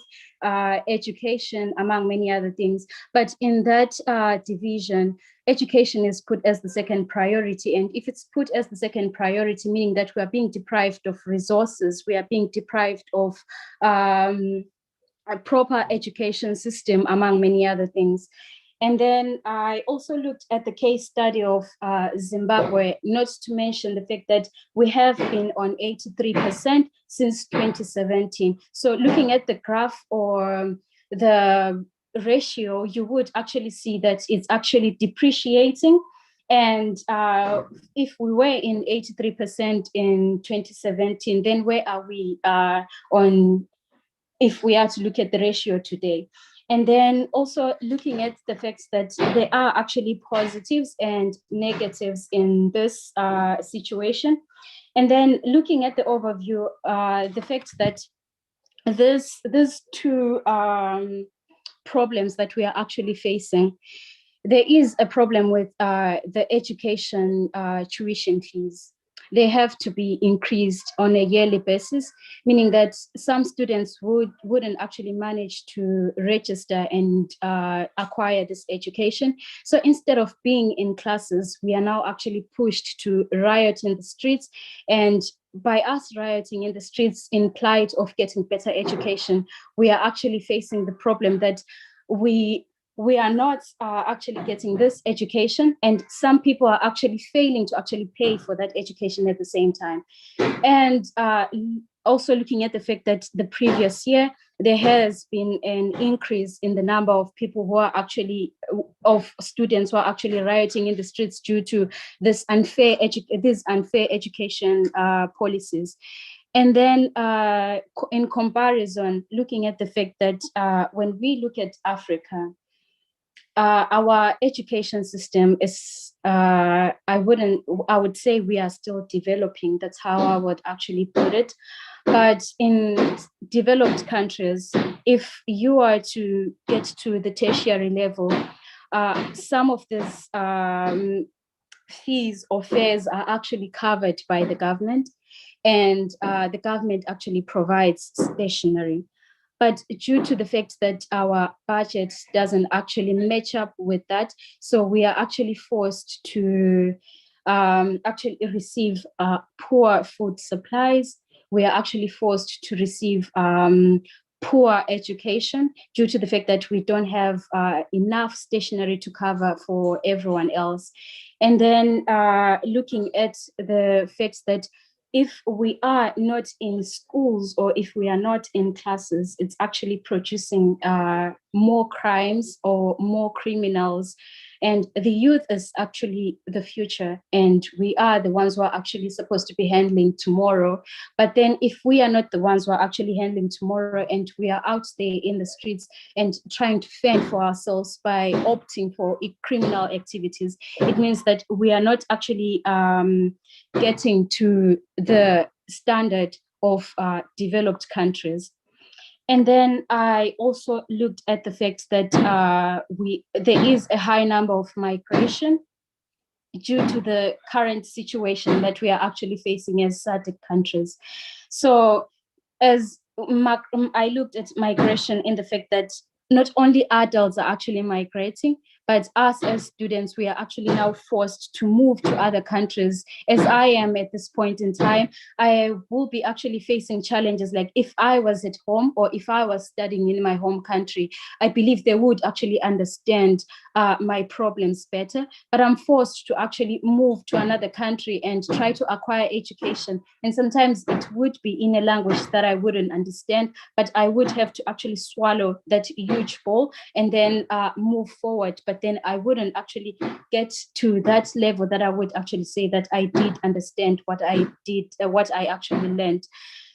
D: education, among many other things. But in that division, education is put as the second priority. And if it's put as the second priority, meaning that we are being deprived of resources, we are being deprived of a proper education system, among many other things. And then I also looked at the case study of Zimbabwe, not to mention the fact that we have been on 83% since 2017. So looking at the graph or the ratio, you would actually see that it's actually depreciating. And if we were in 83% in 2017, then where are we if we are to look at the ratio today? And then also looking at the facts that there are actually positives and negatives in this situation. And then looking at the overview, the fact that there's two problems that we are actually facing. There is a problem with the education tuition fees. They have to be increased on a yearly basis, meaning that some students wouldn't actually manage to register and acquire this education. So instead of being in classes, we are now actually pushed to riot in the streets. And by us rioting in the streets in plight of getting better education, we are actually facing the problem that we are not actually getting this education, and some people are actually failing to actually pay for that education at the same time. And also looking at the fact that the previous year, there has been an increase in the number of people who are actually, of students who are actually rioting in the streets due to this unfair education policies. And then in comparison, looking at the fact that when we look at Africa, our education system is, I would say we are still developing. That's how I would actually put it. But in developed countries, if you are to get to the tertiary level, some of these fees or fares are actually covered by the government, and the government actually provides stationery. But due to the fact that our budget doesn't actually match up with that, so we are actually forced to actually receive poor food supplies. We are actually forced to receive poor education due to the fact that we don't have enough stationery to cover for everyone else. And then looking at the fact that if we are not in schools or if we are not in classes, it's actually producing more crimes or more criminals. And the youth is actually the future, and we are the ones who are actually supposed to be handling tomorrow. But then if we are not the ones who are actually handling tomorrow, and we are out there in the streets and trying to fend for ourselves by opting for criminal activities, it means that we are not actually getting to the standard of developed countries. And then I also looked at the fact that there is a high number of migration due to the current situation that we are actually facing as SADC countries. So as I looked at migration in the fact that not only adults are actually migrating, But us as students, we are actually now forced to move to other countries. As I am at this point in time, I will be actually facing challenges like if I was at home or if I was studying in my home country, I believe they would actually understand my problems better. But I'm forced to actually move to another country and try to acquire education. And sometimes it would be in a language that I wouldn't understand, but I would have to actually swallow that huge ball and then move forward. But then I wouldn't actually get to that level that I would actually say that I did understand what I did, what I actually learned.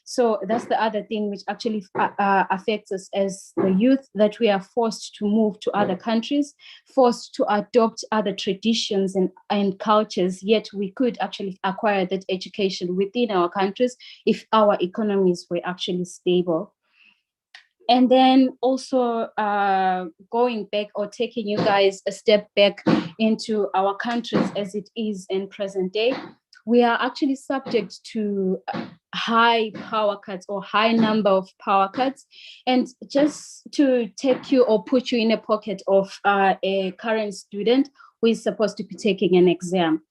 D: So that's the other thing which actually affects us as the youth, that we are forced to move to other countries, forced to adopt other traditions and cultures, yet we could actually acquire that education within our countries if our economies were actually stable. And then also going back or taking you guys a step back into our countries as it is in present day, we are actually subject to high power cuts or high number of power cuts. And just to take you or put you in a pocket of a current student who is supposed to be taking an exam,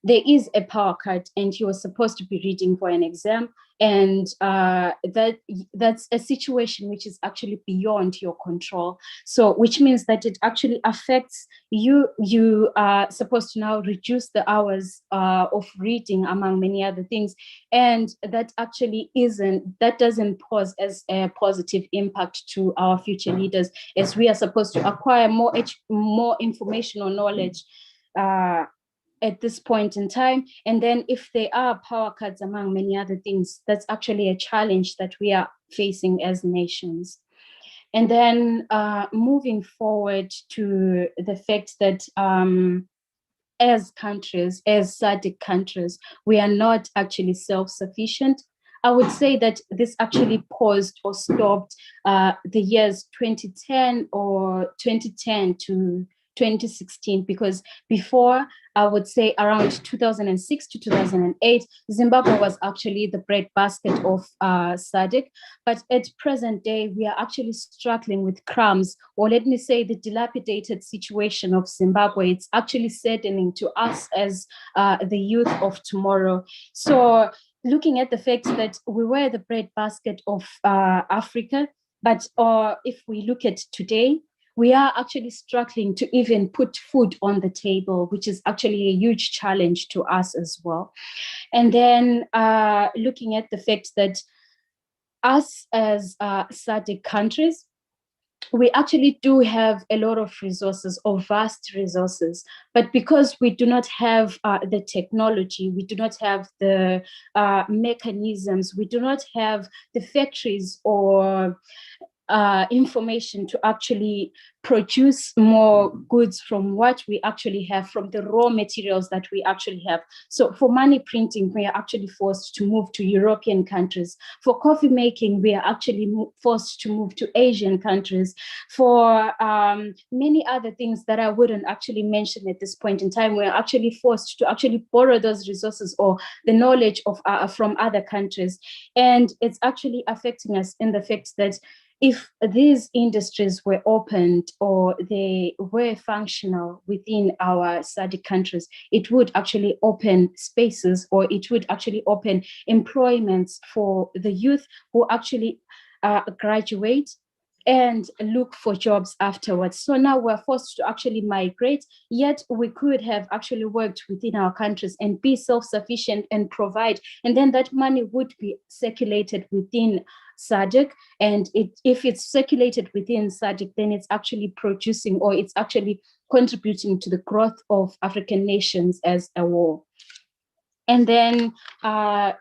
D: there is a power cut and you are supposed to be reading for an exam, and that's a situation which is actually beyond your control. So which means that it actually affects you. You are supposed to now reduce the hours of reading, among many other things, and that actually that doesn't pose as a positive impact to our future leaders, as we are supposed to acquire more information or knowledge at this point in time. And then if there are power cuts, among many other things, that's actually a challenge that we are facing as nations. And then moving forward to the fact that as countries, as SADC countries, we are not actually self-sufficient. I would say that this actually paused or stopped the years 2010 or 2010 to 2016, because before, I would say around 2006 to 2008, Zimbabwe was actually the breadbasket of SADC. But at present day, we are actually struggling with crumbs, or let me say the dilapidated situation of Zimbabwe. It's actually saddening to us as the youth of tomorrow. So looking at the fact that we were the breadbasket of Africa, but if we look at today, we are actually struggling to even put food on the table, which is actually a huge challenge to us as well. And then looking at the fact that us as SADC countries, we actually do have a lot of resources, or vast resources, but because we do not have the technology, we do not have the mechanisms, we do not have the factories or information to actually produce more goods from what we actually have, from the raw materials that we actually have. So for money printing, we are actually forced to move to European countries. For coffee making, we are actually forced to move to Asian countries. For many other things that I wouldn't actually mention at this point in time, we're actually forced to actually borrow those resources or the knowledge of from other countries. And it's actually affecting us in the fact that if these industries were opened or they were functional within our SADC countries, it would actually open spaces, or it would actually open employments for the youth who actually graduate and look for jobs afterwards. So now we're forced to actually migrate, yet we could have actually worked within our countries and be self-sufficient and provide, and then that money would be circulated within SADC. And if it's circulated within SADC, then it's actually producing, or it's actually contributing to the growth of African nations as a whole. And then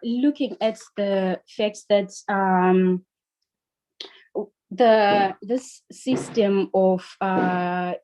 D: looking at the facts that this system of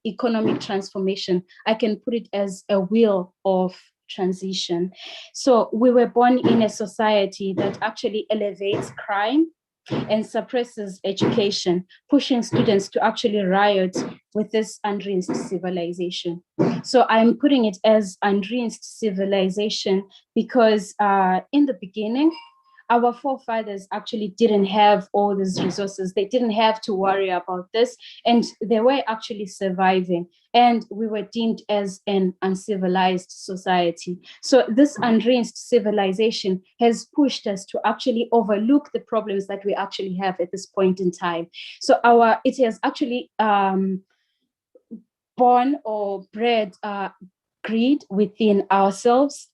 D: economic transformation, I can put it as a wheel of transition. So we were born in a society that actually elevates crime and suppresses education, pushing students to actually riot with this unrinsed civilization. So I'm putting it as unrinsed civilization because in the beginning, our forefathers actually didn't have all these resources. They didn't have to worry about this, and they were actually surviving. And we were deemed as an uncivilized society. So this unrinsed civilization has pushed us to actually overlook the problems that we actually have at this point in time. So it has actually born or bred greed within ourselves.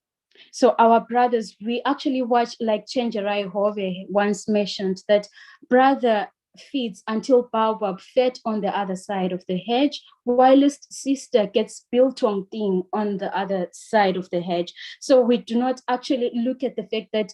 D: So our brothers, we actually watch, like Chenjerai Hove once mentioned, that brother feeds until baobab fed on the other side of the hedge, whilst sister gets biltong thing on the other side of the hedge. So we do not actually look at the fact that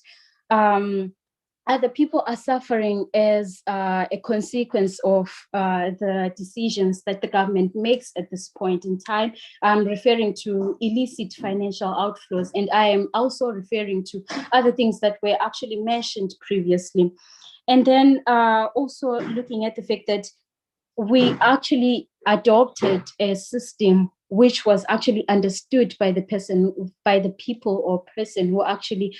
D: other people are suffering as a consequence of the decisions that the government makes at this point in time. I'm referring to illicit financial outflows, and I am also referring to other things that were actually mentioned previously. And then also looking at the fact that we actually adopted a system which was actually understood by the people or person who actually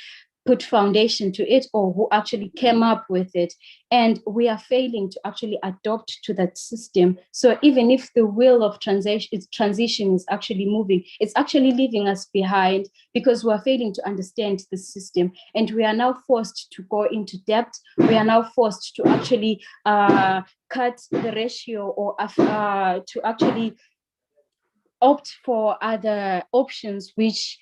D: put foundation to it or who actually came up with it. And we are failing to actually adopt to that system. So even if the wheel of transition is actually moving, it's actually leaving us behind because we are failing to understand the system. And we are now forced to go into debt. We are now forced to actually cut the ratio or to actually opt for other options which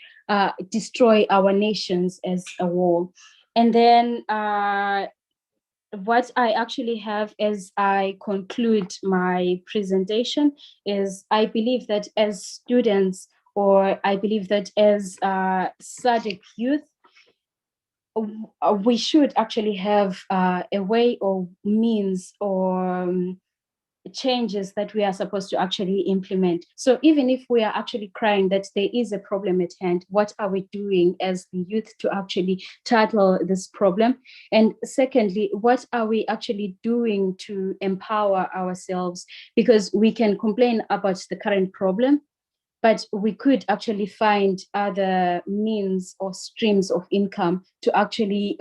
D: destroy our nations as a whole. And then what I actually have as I conclude my presentation is I believe that as students, or I believe that as SADC youth, we should actually have a way or means or changes that we are supposed to actually implement. So even if we are actually crying that there is a problem at hand, what are we doing as the youth to actually tackle this problem? And secondly, what are we actually doing to empower ourselves? Because we can complain about the current problem, but we could actually find other means or streams of income to actually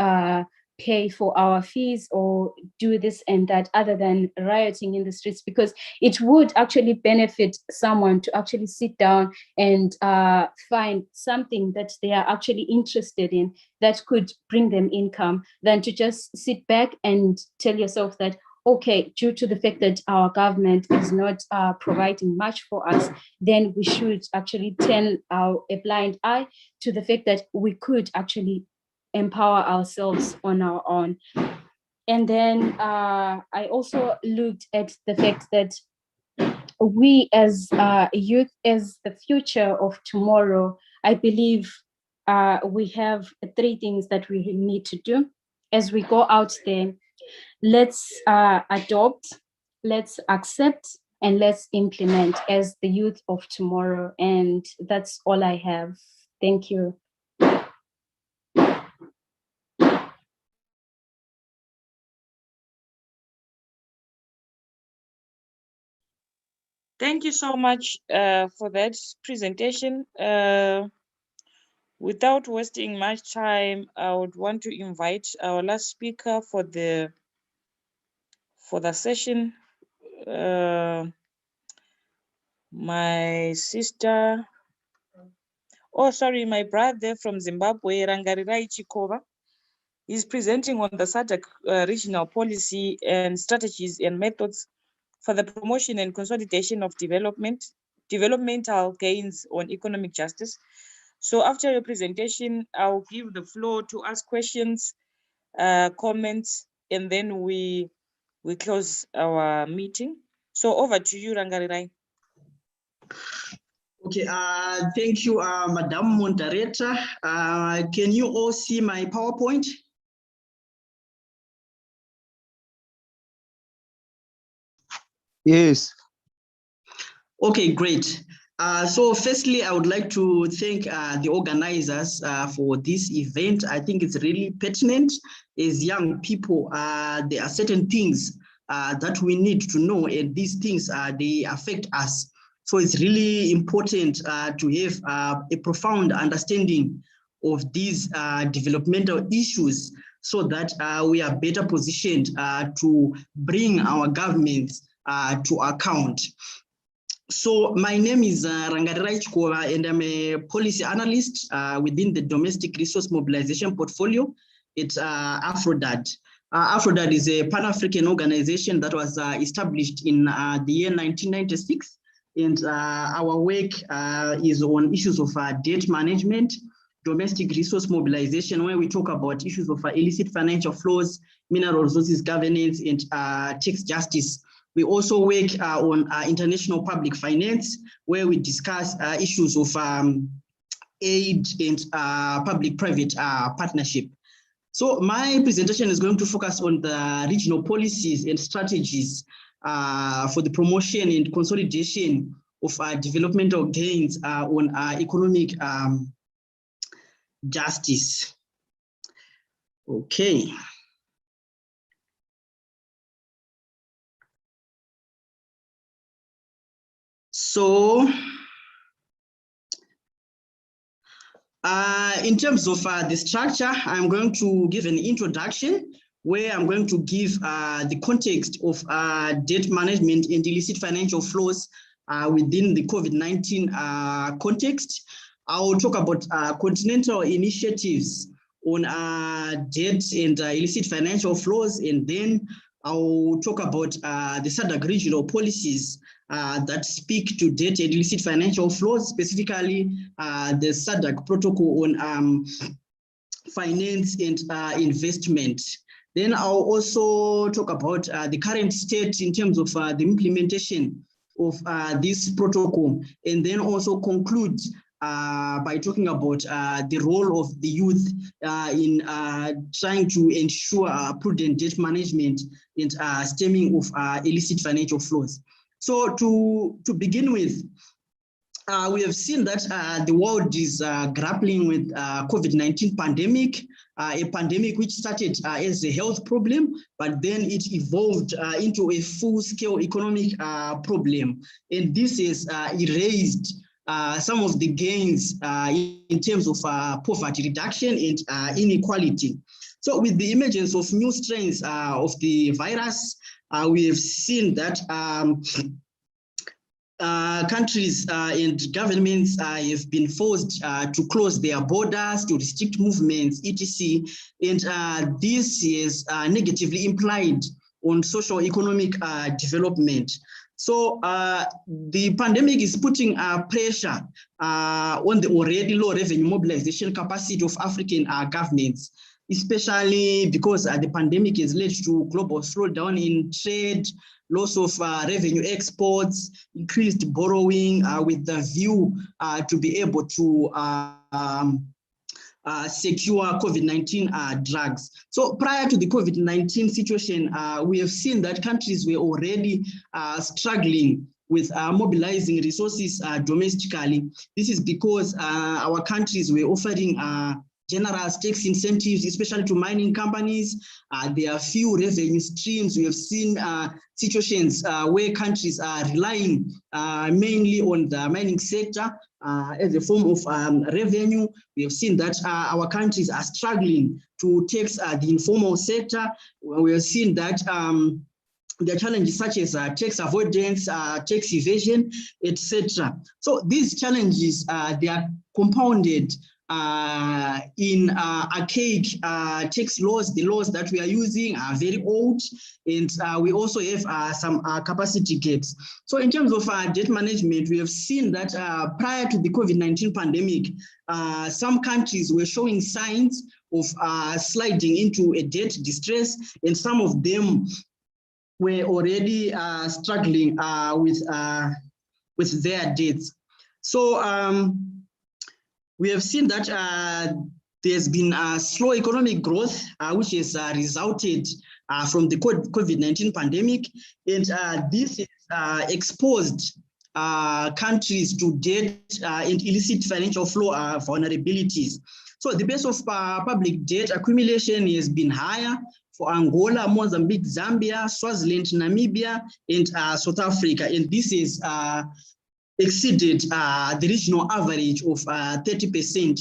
D: pay for our fees or do this and that other than rioting in the streets, because it would actually benefit someone to actually sit down and find something that they are actually interested in that could bring them income than to just sit back and tell yourself that, okay, due to the fact that our government is not providing much for us, then we should actually turn a blind eye to the fact that we could actually empower ourselves on our own. And then I also looked at the fact that we as youth, as the future of tomorrow, I believe we have 3 things that we need to do as we go out there. Let's adopt, let's accept, and let's implement as the youth of tomorrow. And that's all I have. Thank you.
A: Thank you so much for that presentation. Without wasting much time, I would want to invite our last speaker for the session. My sister, my brother from Zimbabwe, Rangarirai Chikova, is presenting on the SADC regional policy and strategies and methods for the promotion and consolidation of developmental gains on economic justice. So after your presentation, I'll give the floor to ask questions, comments, and then we close our meeting. So over to you, Rangarirai.
E: Okay, thank you, Madam Moderator. Can you all see my PowerPoint?
F: Yes.
E: Okay, great. So firstly, I would like to thank the organizers for this event. I think it's really pertinent. As young people, there are certain things that we need to know, and these things, they affect us. So it's really important to have a profound understanding of these developmental issues so that we are better positioned to bring our governments to account. So my name is Rangarira Chikova, and I'm a policy analyst within the Domestic Resource Mobilization portfolio. It's AfroDAD. AfroDAD is a Pan-African organization that was established in the year 1996. And our work is on issues of debt management, domestic resource mobilization, where we talk about issues of illicit financial flows, mineral resources governance, and tax justice. We also work on international public finance, where we discuss issues of aid and public-private partnership. So my presentation is going to focus on the regional policies and strategies for the promotion and consolidation of developmental gains on economic justice. Okay. So, in terms of the structure, I'm going to give an introduction where I'm going to give the context of debt management and illicit financial flows within the COVID-19 context. I will talk about continental initiatives on debt and illicit financial flows, and then I'll talk about the SADC regional policies that speak to debt and illicit financial flows, specifically the SADC protocol on finance and investment. Then I'll also talk about the current state in terms of the implementation of this protocol, and then also conclude by talking about the role of the youth in trying to ensure prudent debt management and stemming of illicit financial flows. So to begin with, we have seen that the world is grappling with COVID-19 pandemic, a pandemic which started as a health problem, but then it evolved into a full-scale economic problem. And this has erased some of the gains in terms of poverty reduction and inequality. So with the emergence of new strains of the virus, we have seen that countries and governments have been forced to close their borders, to restrict movements, etc. And this is negatively implied on socio-economic development. So the pandemic is putting pressure on the already low revenue mobilization capacity of African governments, especially because the pandemic has led to global slowdown in trade, loss of revenue exports, increased borrowing with the view to be able to secure COVID-19 drugs. So prior to the COVID-19 situation, we have seen that countries were already struggling with mobilizing resources domestically. This is because our countries were offering generous tax incentives, especially to mining companies. There are few revenue streams. We have seen situations where countries are relying mainly on the mining sector as a form of revenue. We have seen that our countries are struggling to tax the informal sector. We have seen that there are challenges such as tax avoidance, tax evasion, etc. So these challenges, they are compounded in archaic tax laws. The laws that we are using are very old, and we also have some capacity gaps. So in terms of debt management, we have seen that prior to the COVID-19 pandemic, some countries were showing signs of sliding into a debt distress, and some of them were already struggling with their debts. So we have seen that there's been a slow economic growth, which has resulted from the COVID-19 pandemic, and this has exposed countries to debt and illicit financial flow vulnerabilities. So the base of public debt accumulation has been higher for Angola, Mozambique, Zambia, Swaziland, Namibia, and South Africa, and this is exceeded the regional average of 30%.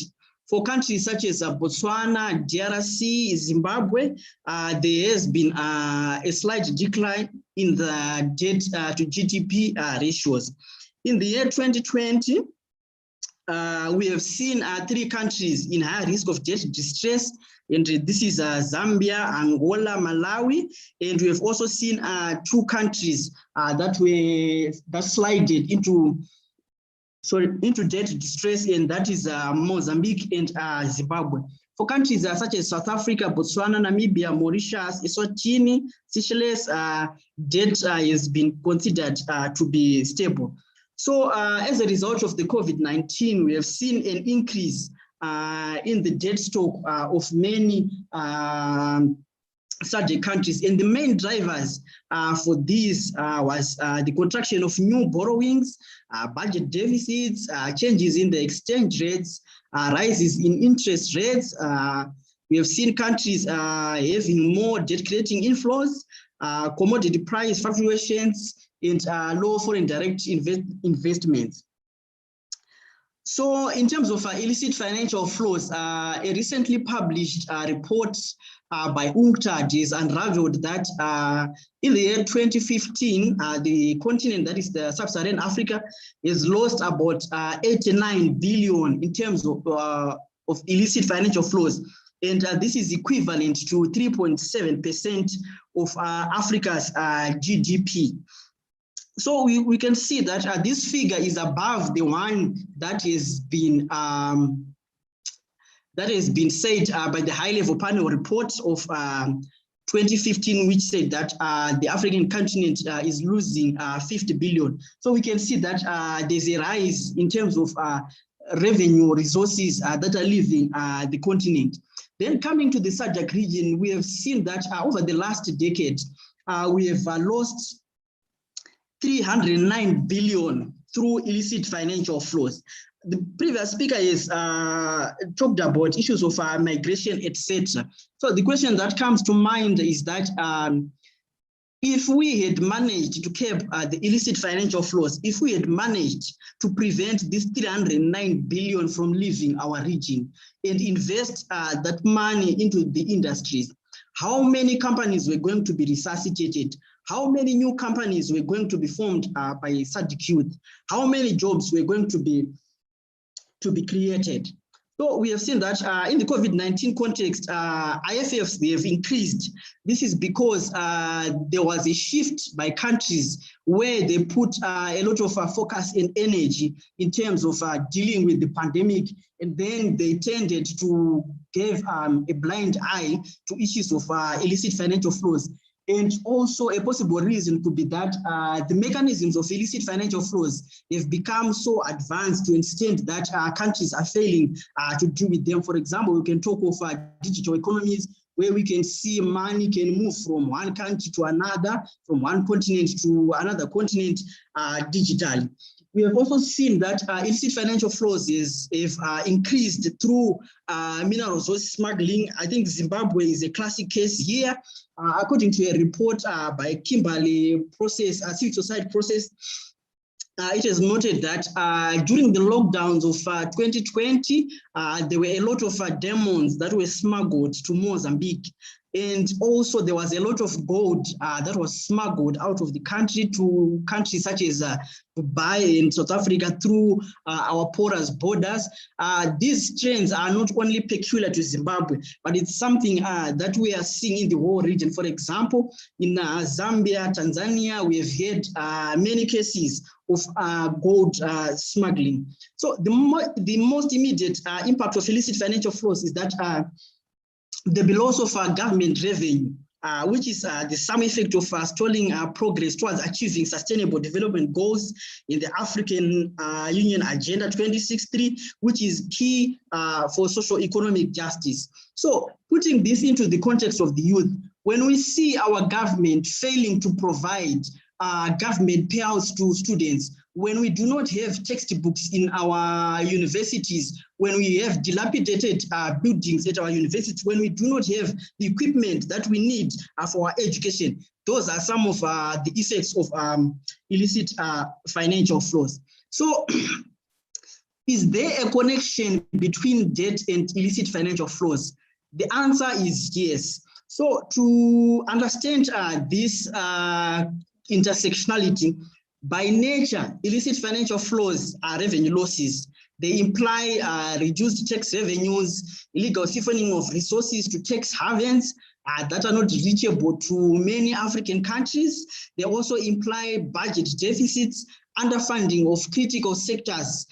E: For countries such as Botswana, DRC, Zimbabwe, there has been a slight decline in the debt to GDP ratios. In the year 2020, we have seen 3 countries in high risk of debt distress, and this is Zambia, Angola, Malawi, and we have also seen 2 countries that slided into debt distress, and that is Mozambique and Zimbabwe. For countries such as South Africa, Botswana, Namibia, Mauritius, Eswatini, Seychelles, debt has been considered to be stable. So as a result of the COVID-19, we have seen an increase in the debt stock of many SADC countries, and the main drivers for this was the contraction of new borrowings, budget deficits, changes in the exchange rates, rises in interest rates. We have seen countries having more debt-creating inflows, commodity price fluctuations, and low foreign direct investments. So in terms of illicit financial flows, a recently published report by UNCTAD has unraveled that in the year 2015, the continent, that is the Sub-Saharan Africa, has lost about 89 billion in terms of illicit financial flows. And this is equivalent to 3.7% of Africa's GDP. So we can see that this figure is above the one that has been said by the high-level panel report of 2015, which said that the African continent is losing 50 billion. So we can see that there's a rise in terms of revenue resources that are leaving the continent. Then coming to the SADC region, we have seen that over the last decade, we have lost 309 billion through illicit financial flows. The previous speaker has talked about issues of migration, etc. So the question that comes to mind is that if we had managed to curb the illicit financial flows, if we had managed to prevent this 309 billion from leaving our region and invest that money into the industries, how many companies were going to be resuscitated? How many new companies were going to be formed by SADC youth? How many jobs were going to be created? So we have seen that in the COVID-19 context, IFFs, they have increased. This is because there was a shift by countries where they put a lot of focus and energy in terms of dealing with the pandemic, and then they tended to give a blind eye to issues of illicit financial flows. And also a possible reason could be that the mechanisms of illicit financial flows have become so advanced to an extent that countries are failing to deal with them. For example, we can talk of digital economies, where we can see money can move from one country to another, from one continent to another continent digitally. We have also seen that illicit financial flows have increased through mineral resource smuggling. I think Zimbabwe is a classic case here. According to a report by Kimberley Civil Society Process, it has noted that during the lockdowns of 2020, there were a lot of diamonds that were smuggled to Mozambique. And also there was a lot of gold that was smuggled out of the country to countries such as Dubai and South Africa through our porous borders. These trends are not only peculiar to Zimbabwe, but it's something that we are seeing in the whole region. For example, in Zambia, Tanzania, we have had many cases of gold smuggling. So the most immediate impact of illicit financial flows is that the loss of government revenue, which is the sum effect of stalling progress towards achieving sustainable development goals in the African Union Agenda 2063, which is key for social economic justice. So putting this into the context of the youth, when we see our government failing to provide government payouts to students, when we do not have textbooks in our universities, when we have dilapidated buildings at our universities, when we do not have the equipment that we need for our education, those are some of the effects of illicit financial flows. So is there a connection between debt and illicit financial flows? The answer is yes. So to understand this intersectionality, by nature, illicit financial flows are revenue losses. They imply reduced tax revenues, illegal siphoning of resources to tax havens that are not reachable to many African countries. They also imply budget deficits, underfunding of critical sectors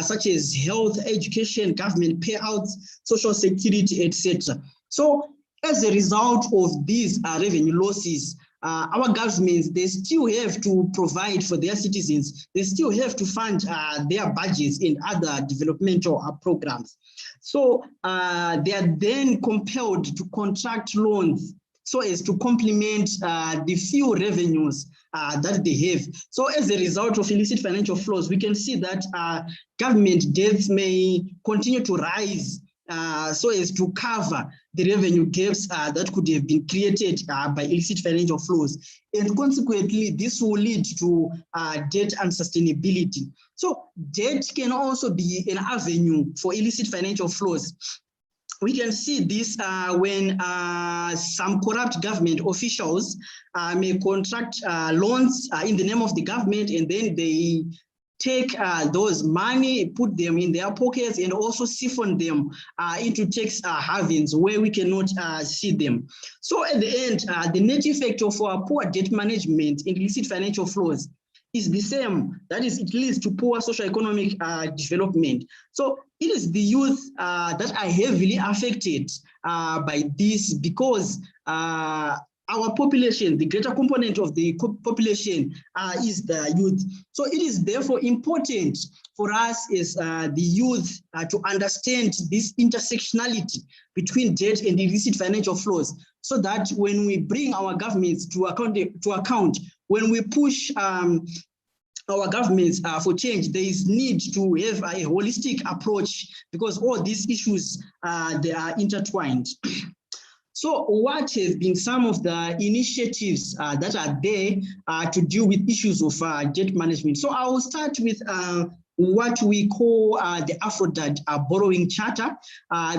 E: such as health, education, government payouts, social security, etc. So as a result of these revenue losses, our governments, they still have to provide for their citizens. They still have to fund their budgets in other developmental programs. So they are then compelled to contract loans so as to complement the few revenues that they have. So as a result of illicit financial flows, we can see that government debts may continue to rise so as to cover the revenue gaps that could have been created by illicit financial flows. And consequently, this will lead to debt unsustainability. So debt can also be an avenue for illicit financial flows. We can see this when some corrupt government officials may contract loans in the name of the government, and then they take those money, put them in their pockets, and also siphon them into tax havens where we cannot see them. So at the end, the net effect of poor debt management and illicit financial flows is the same. That is, it leads to poor socio-economic development. So it is the youth that are heavily affected by this, because our population, the greater component of the population is the youth. So it is therefore important for us as the youth to understand this intersectionality between debt and illicit financial flows, so that when we bring our governments to account, when we push our governments for change, there is need to have a holistic approach, because all these issues, they are intertwined. So what has been some of the initiatives that are there to deal with issues of debt management? So I will start with what we call the Aphrodite Borrowing Charter.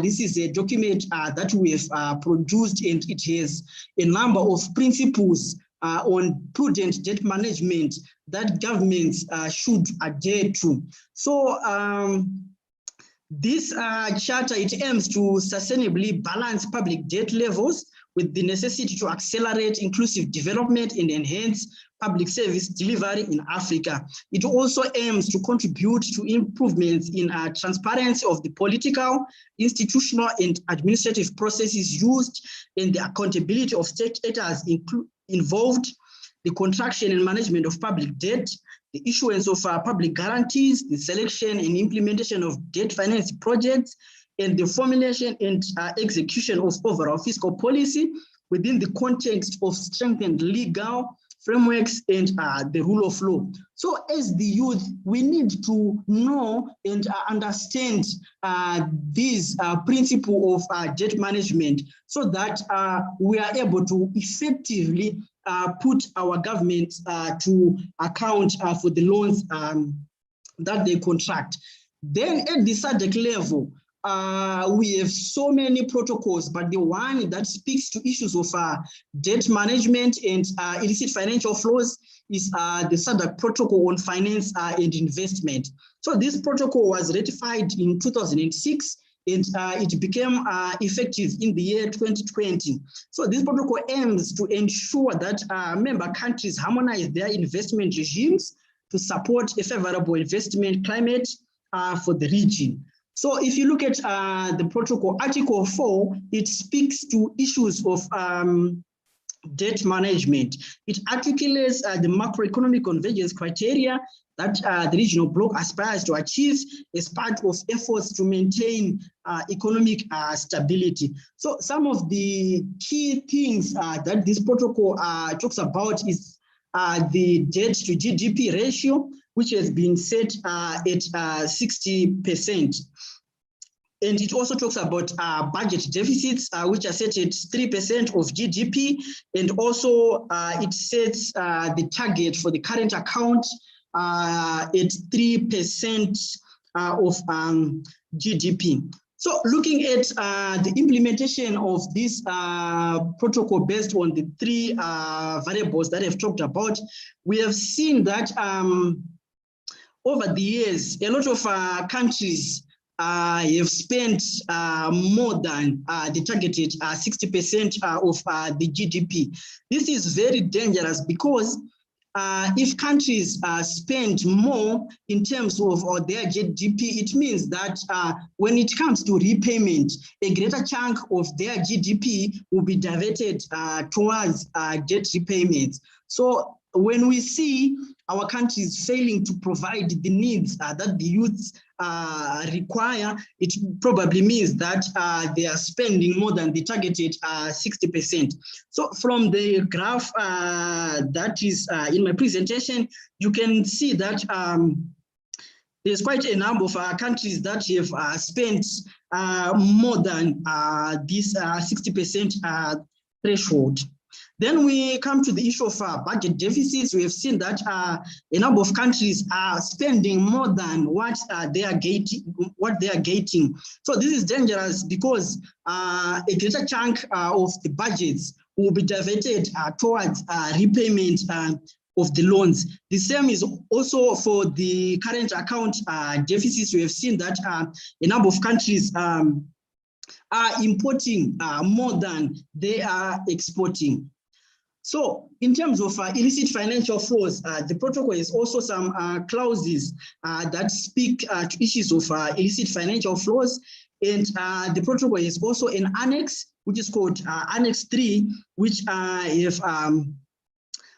E: This is a document that we have produced, and it has a number of principles on prudent debt management that governments should adhere to. So this charter, it aims to sustainably balance public debt levels with the necessity to accelerate inclusive development and enhance public service delivery in Africa. It also aims to contribute to improvements in transparency of the political, institutional, and administrative processes used, and the accountability of state actors involved, the contraction and management of public debt, the issuance of public guarantees, the selection and implementation of debt finance projects, and the formulation and execution of overall fiscal policy within the context of strengthened legal frameworks and the rule of law. So as the youth, we need to know and understand these principles of debt management, so that we are able to effectively put our governments to account for the loans that they contract. Then at the SADC level, we have so many protocols, but the one that speaks to issues of debt management and illicit financial flows is the SADC Protocol on Finance and Investment. So this protocol was ratified in 2006, and it became effective in the year 2020. So this protocol aims to ensure that member countries harmonize their investment regimes to support a favorable investment climate for the region. So if you look at the protocol, Article 4, it speaks to issues of debt management. It articulates the macroeconomic convergence criteria that the regional bloc aspires to achieve as part of efforts to maintain economic stability. So some of the key things that this protocol talks about is the debt to GDP ratio, which has been set at 60%. And it also talks about budget deficits, which are set at 3% of GDP. And also it sets the target for the current account at 3% of GDP. So looking at the implementation of this protocol based on the three variables that I've talked about, we have seen that over the years, a lot of countries have spent more than the targeted 60% of the GDP. This is very dangerous because if countries spend more in terms of their GDP, it means that when it comes to repayment, a greater chunk of their GDP will be diverted towards debt repayments. So when we see our countries failing to provide the needs that the youth require, it probably means that they are spending more than the targeted 60%. So from the graph that is in my presentation, you can see that there's quite a number of countries that have spent more than this 60% threshold. Then we come to the issue of budget deficits. We have seen that a number of countries are spending more than what they are getting. So this is dangerous because a greater chunk of the budgets will be diverted towards repayment of the loans. The same is also for the current account deficits. We have seen that a number of countries are importing more than they are exporting. So in terms of illicit financial flows, the protocol is also some clauses that speak to issues of illicit financial flows. And the protocol is also an annex, which is called Annex 3, which have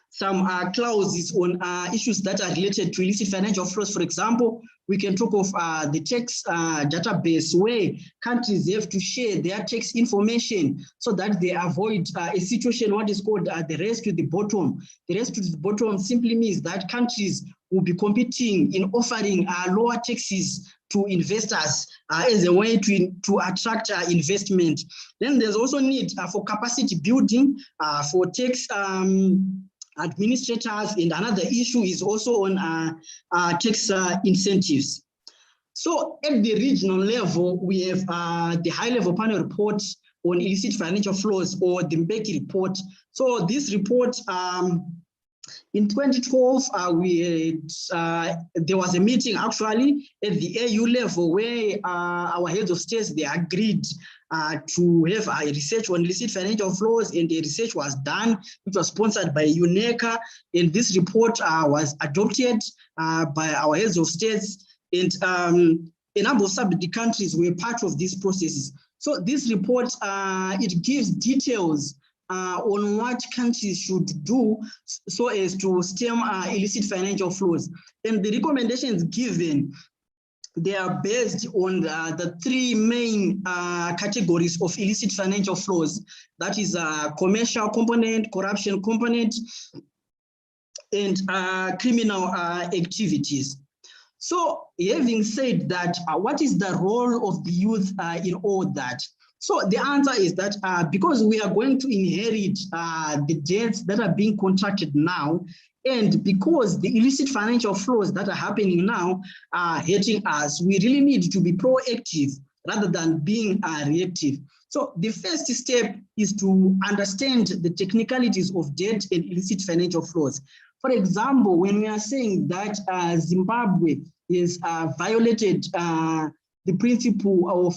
E: some clauses on issues that are related to illicit financial flows. For example, we can talk of the tax database where countries have to share their tax information so that they avoid a situation, what is called the race to the bottom. The race to the bottom simply means that countries will be competing in offering lower taxes to investors as a way to attract investment. Then there's also need for capacity building for tax administrators, and another issue is also on tax incentives. So at the regional level, we have the high-level panel report on illicit financial flows, or the Mbeki report. So this report, in 2012, there was a meeting actually at the AU level where our heads of states, they agreed to have a research on illicit financial flows, and the research was done, which was sponsored by UNECA, and this report was adopted by our heads of states, and a number of sub-Saharan countries were part of these processes. So this report, it gives details on what countries should do so as to stem illicit financial flows. And the recommendations given, they are based on the three main categories of illicit financial flows. That is commercial component, corruption component, and criminal activities. So having said that, what is the role of the youth in all that? So the answer is that because we are going to inherit the debts that are being contracted now, and because the illicit financial flows that are happening now are hurting us, we really need to be proactive rather than being reactive. So the first step is to understand the technicalities of debt and illicit financial flows. For example, when we are saying that Zimbabwe has violated the principle of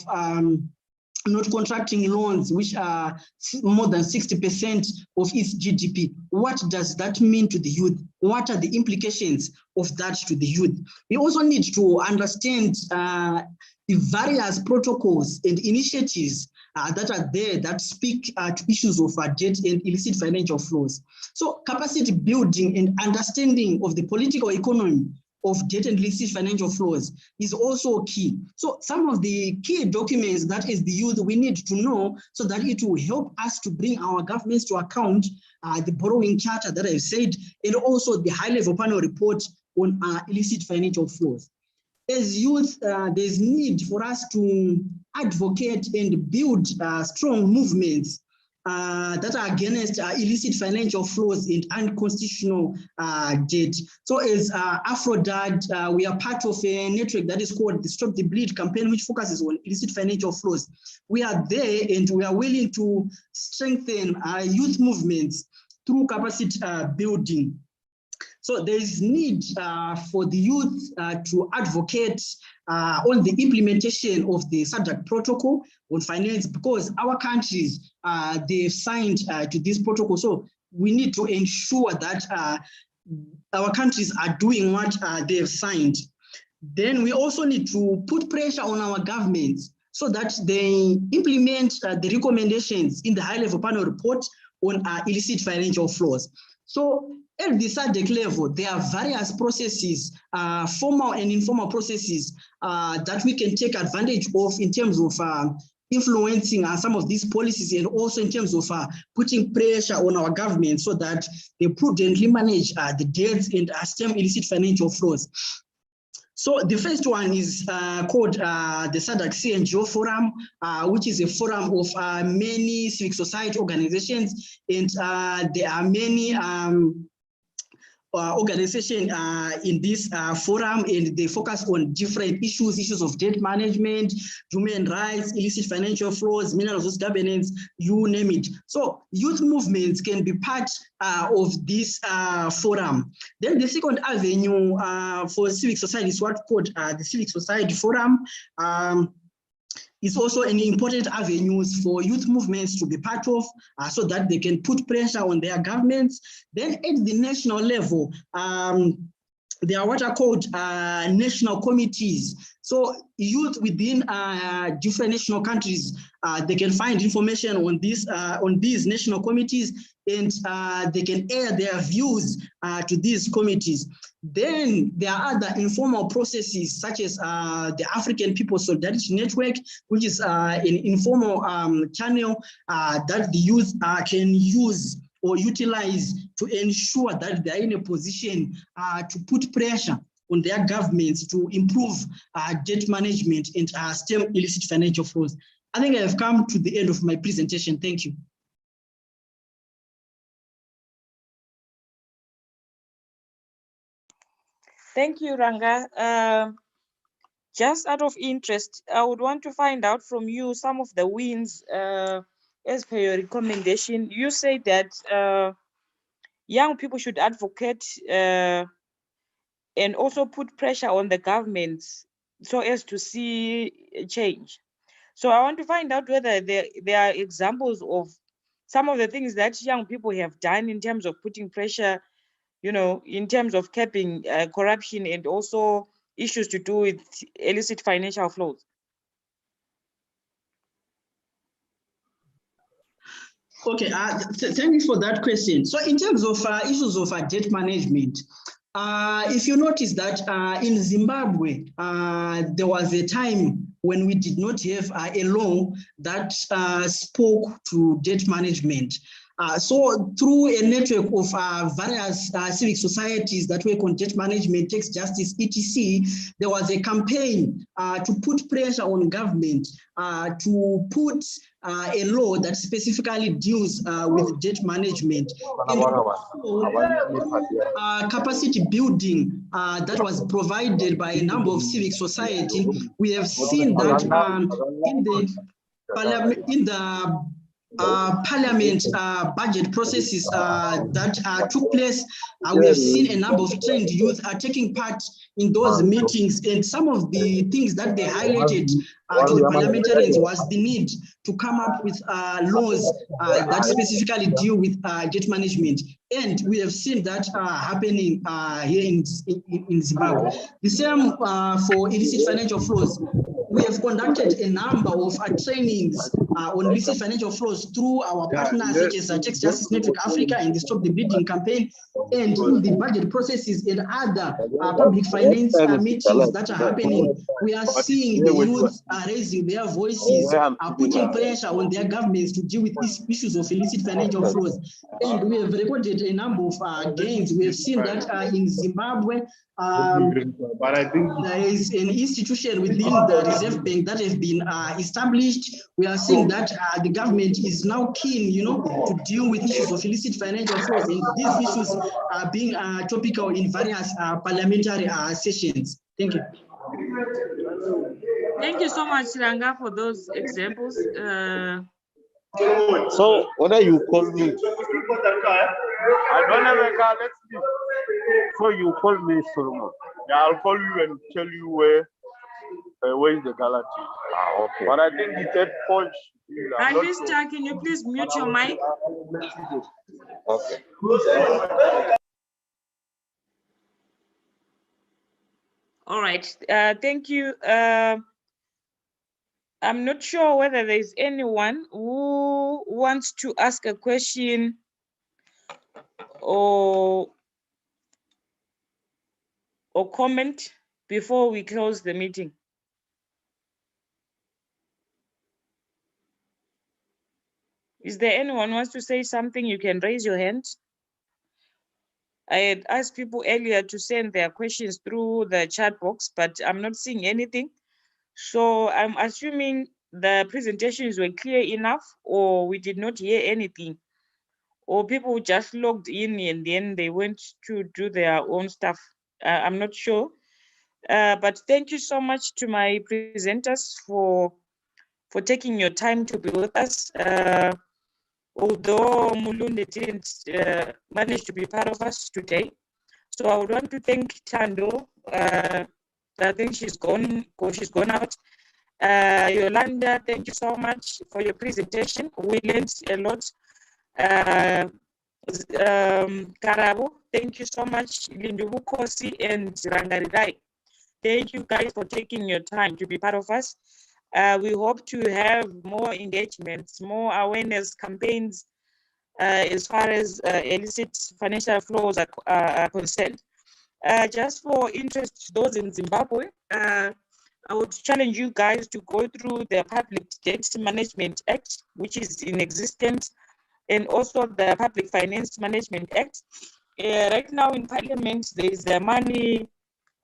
E: not contracting loans, which are more than 60% of its GDP. What does that mean to the youth? What are the implications of that to the youth? We also need to understand the various protocols and initiatives that are there that speak to issues of debt and illicit financial flows. So capacity building and understanding of the political economy of debt and illicit financial flows is also key. So some of the key documents that as the youth we need to know so that it will help us to bring our governments to account, the borrowing charter that I've said, and also the high-level panel report on illicit financial flows. As youth, there's need for us to advocate and build strong movements that are against illicit financial flows and unconstitutional debt. So as AfroDad, we are part of a network that is called the Stop the Bleed campaign, which focuses on illicit financial flows. We are there and we are willing to strengthen youth movements through capacity building. So there is need for the youth to advocate on the implementation of the SADC protocol on finance, because our countries, they've signed to this protocol. So we need to ensure that our countries are doing what they've signed. Then we also need to put pressure on our governments so that they implement the recommendations in the high-level panel report on illicit financial flows. So at the SADC level, there are various processes, formal and informal processes that we can take advantage of in terms of influencing some of these policies, and also in terms of putting pressure on our government so that they prudently manage the debts and stem illicit financial flows. So the first one is called the SADC Cng Forum, which is a forum of many civic society organizations, and there are many organization in this forum, and they focus on different issues of debt management, human rights, illicit financial flows, mineral resource governance, you name it. So youth movements can be part of this forum. Then the second avenue for civic society is what's called the Civic Society Forum. Is also an important avenue for youth movements to be part of, so that they can put pressure on their governments. Then at the national level, there are what are called national committees. So youth within different national countries, they can find information on these national committees, and they can air their views to these committees. Then there are other informal processes, such as the African People's Solidarity Network, which is an informal channel that the youth can use or utilize to ensure that they are in a position to put pressure on their governments to improve debt management and stem illicit financial flows. I think I have come to the end of my presentation. Thank you.
A: Thank you, Ranga. Just out of interest, I would want to find out from you some of the wins as per your recommendation. You say that young people should advocate and also put pressure on the governments so as to see change. So I want to find out whether there are examples of some of the things that young people have done in terms of putting pressure, you know, in terms of capping corruption and also issues to do with illicit financial flows.
E: Okay, thank you for that question. So in terms of issues of debt management, if you notice that in Zimbabwe, there was a time when we did not have a law that spoke to debt management. So through a network of various civic societies that work on debt management, tax justice, etc., there was a campaign to put pressure on government to put a law that specifically deals with debt management. And also, capacity building that was provided by a number of civic society. We have seen that in the parliament budget processes that took place, we have seen a number of trained youth are taking part in those meetings, and some of the things that they highlighted to the parliamentarians was the need to come up with laws that specifically deal with debt management. And we have seen that happening here in Zimbabwe. The same for illicit financial flows. We have conducted a number of trainings on illicit financial flows through our partners such as Tax Justice Network Africa and the Stop the Bleeding campaign, and in the budget processes and other public finance meetings that are happening. We are seeing the youth raising their voices, putting pressure on their governments to deal with these issues of illicit financial flows. And we have recorded a number of gains. We have seen that in Zimbabwe, but I think there is an institution within the Reserve Reserve Bank that have been established. We are seeing that the government is now keen, to deal with issues of illicit financial flows, and these issues are being topical in various parliamentary sessions. Thank you.
A: Thank you so much, Ranga, for those examples.
F: So whether you call me, I don't have a car. Let's leave. So you call me Solomon. Yeah, I'll call you and tell you where is the galaxy. Okay. But I think the third point.
A: Alista, can you please mute your mic?
F: Okay.
A: All right. Thank you. I'm not sure whether there's anyone who wants to ask a question or comment before we close the meeting. Is there anyone who wants to say something? You can raise your hand. I had asked people earlier to send their questions through the chat box, but I'm not seeing anything. So I'm assuming the presentations were clear enough, or we did not hear anything, or people just logged in and then they went to do their own stuff. I'm not sure. But thank you so much to my presenters for taking your time to be with us. Although Mulunde didn't manage to be part of us today. So I would want to thank Tando. I think she's gone out. Yolanda, thank you so much for your presentation. We learned a lot. Karabo, thank you so much. Lindubu Kosi and Rangarirai. Thank you guys for taking your time to be part of us. We hope to have more engagements, more awareness campaigns as far as illicit financial flows are concerned. Just for interest, those in Zimbabwe, I would challenge you guys to go through the Public Debt Management Act, which is in existence, and also the Public Finance Management Act. Right now in Parliament, there is the money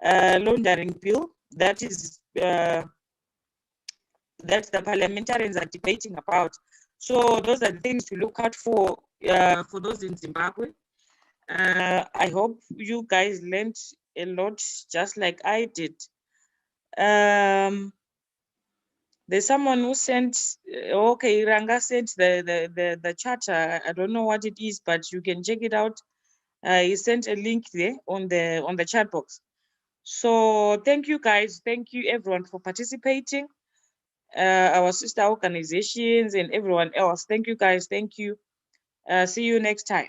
A: laundering bill that is that the parliamentarians are debating about. So those are the things to look out for those in Zimbabwe. I hope you guys learned a lot, just like I did. There's someone who sent, okay, Ranga sent the charter. I don't know what it is, but you can check it out. He sent a link there on the chat box. So thank you guys, thank you everyone for participating. Our sister organizations and everyone else. Thank you guys, thank you. See you next time.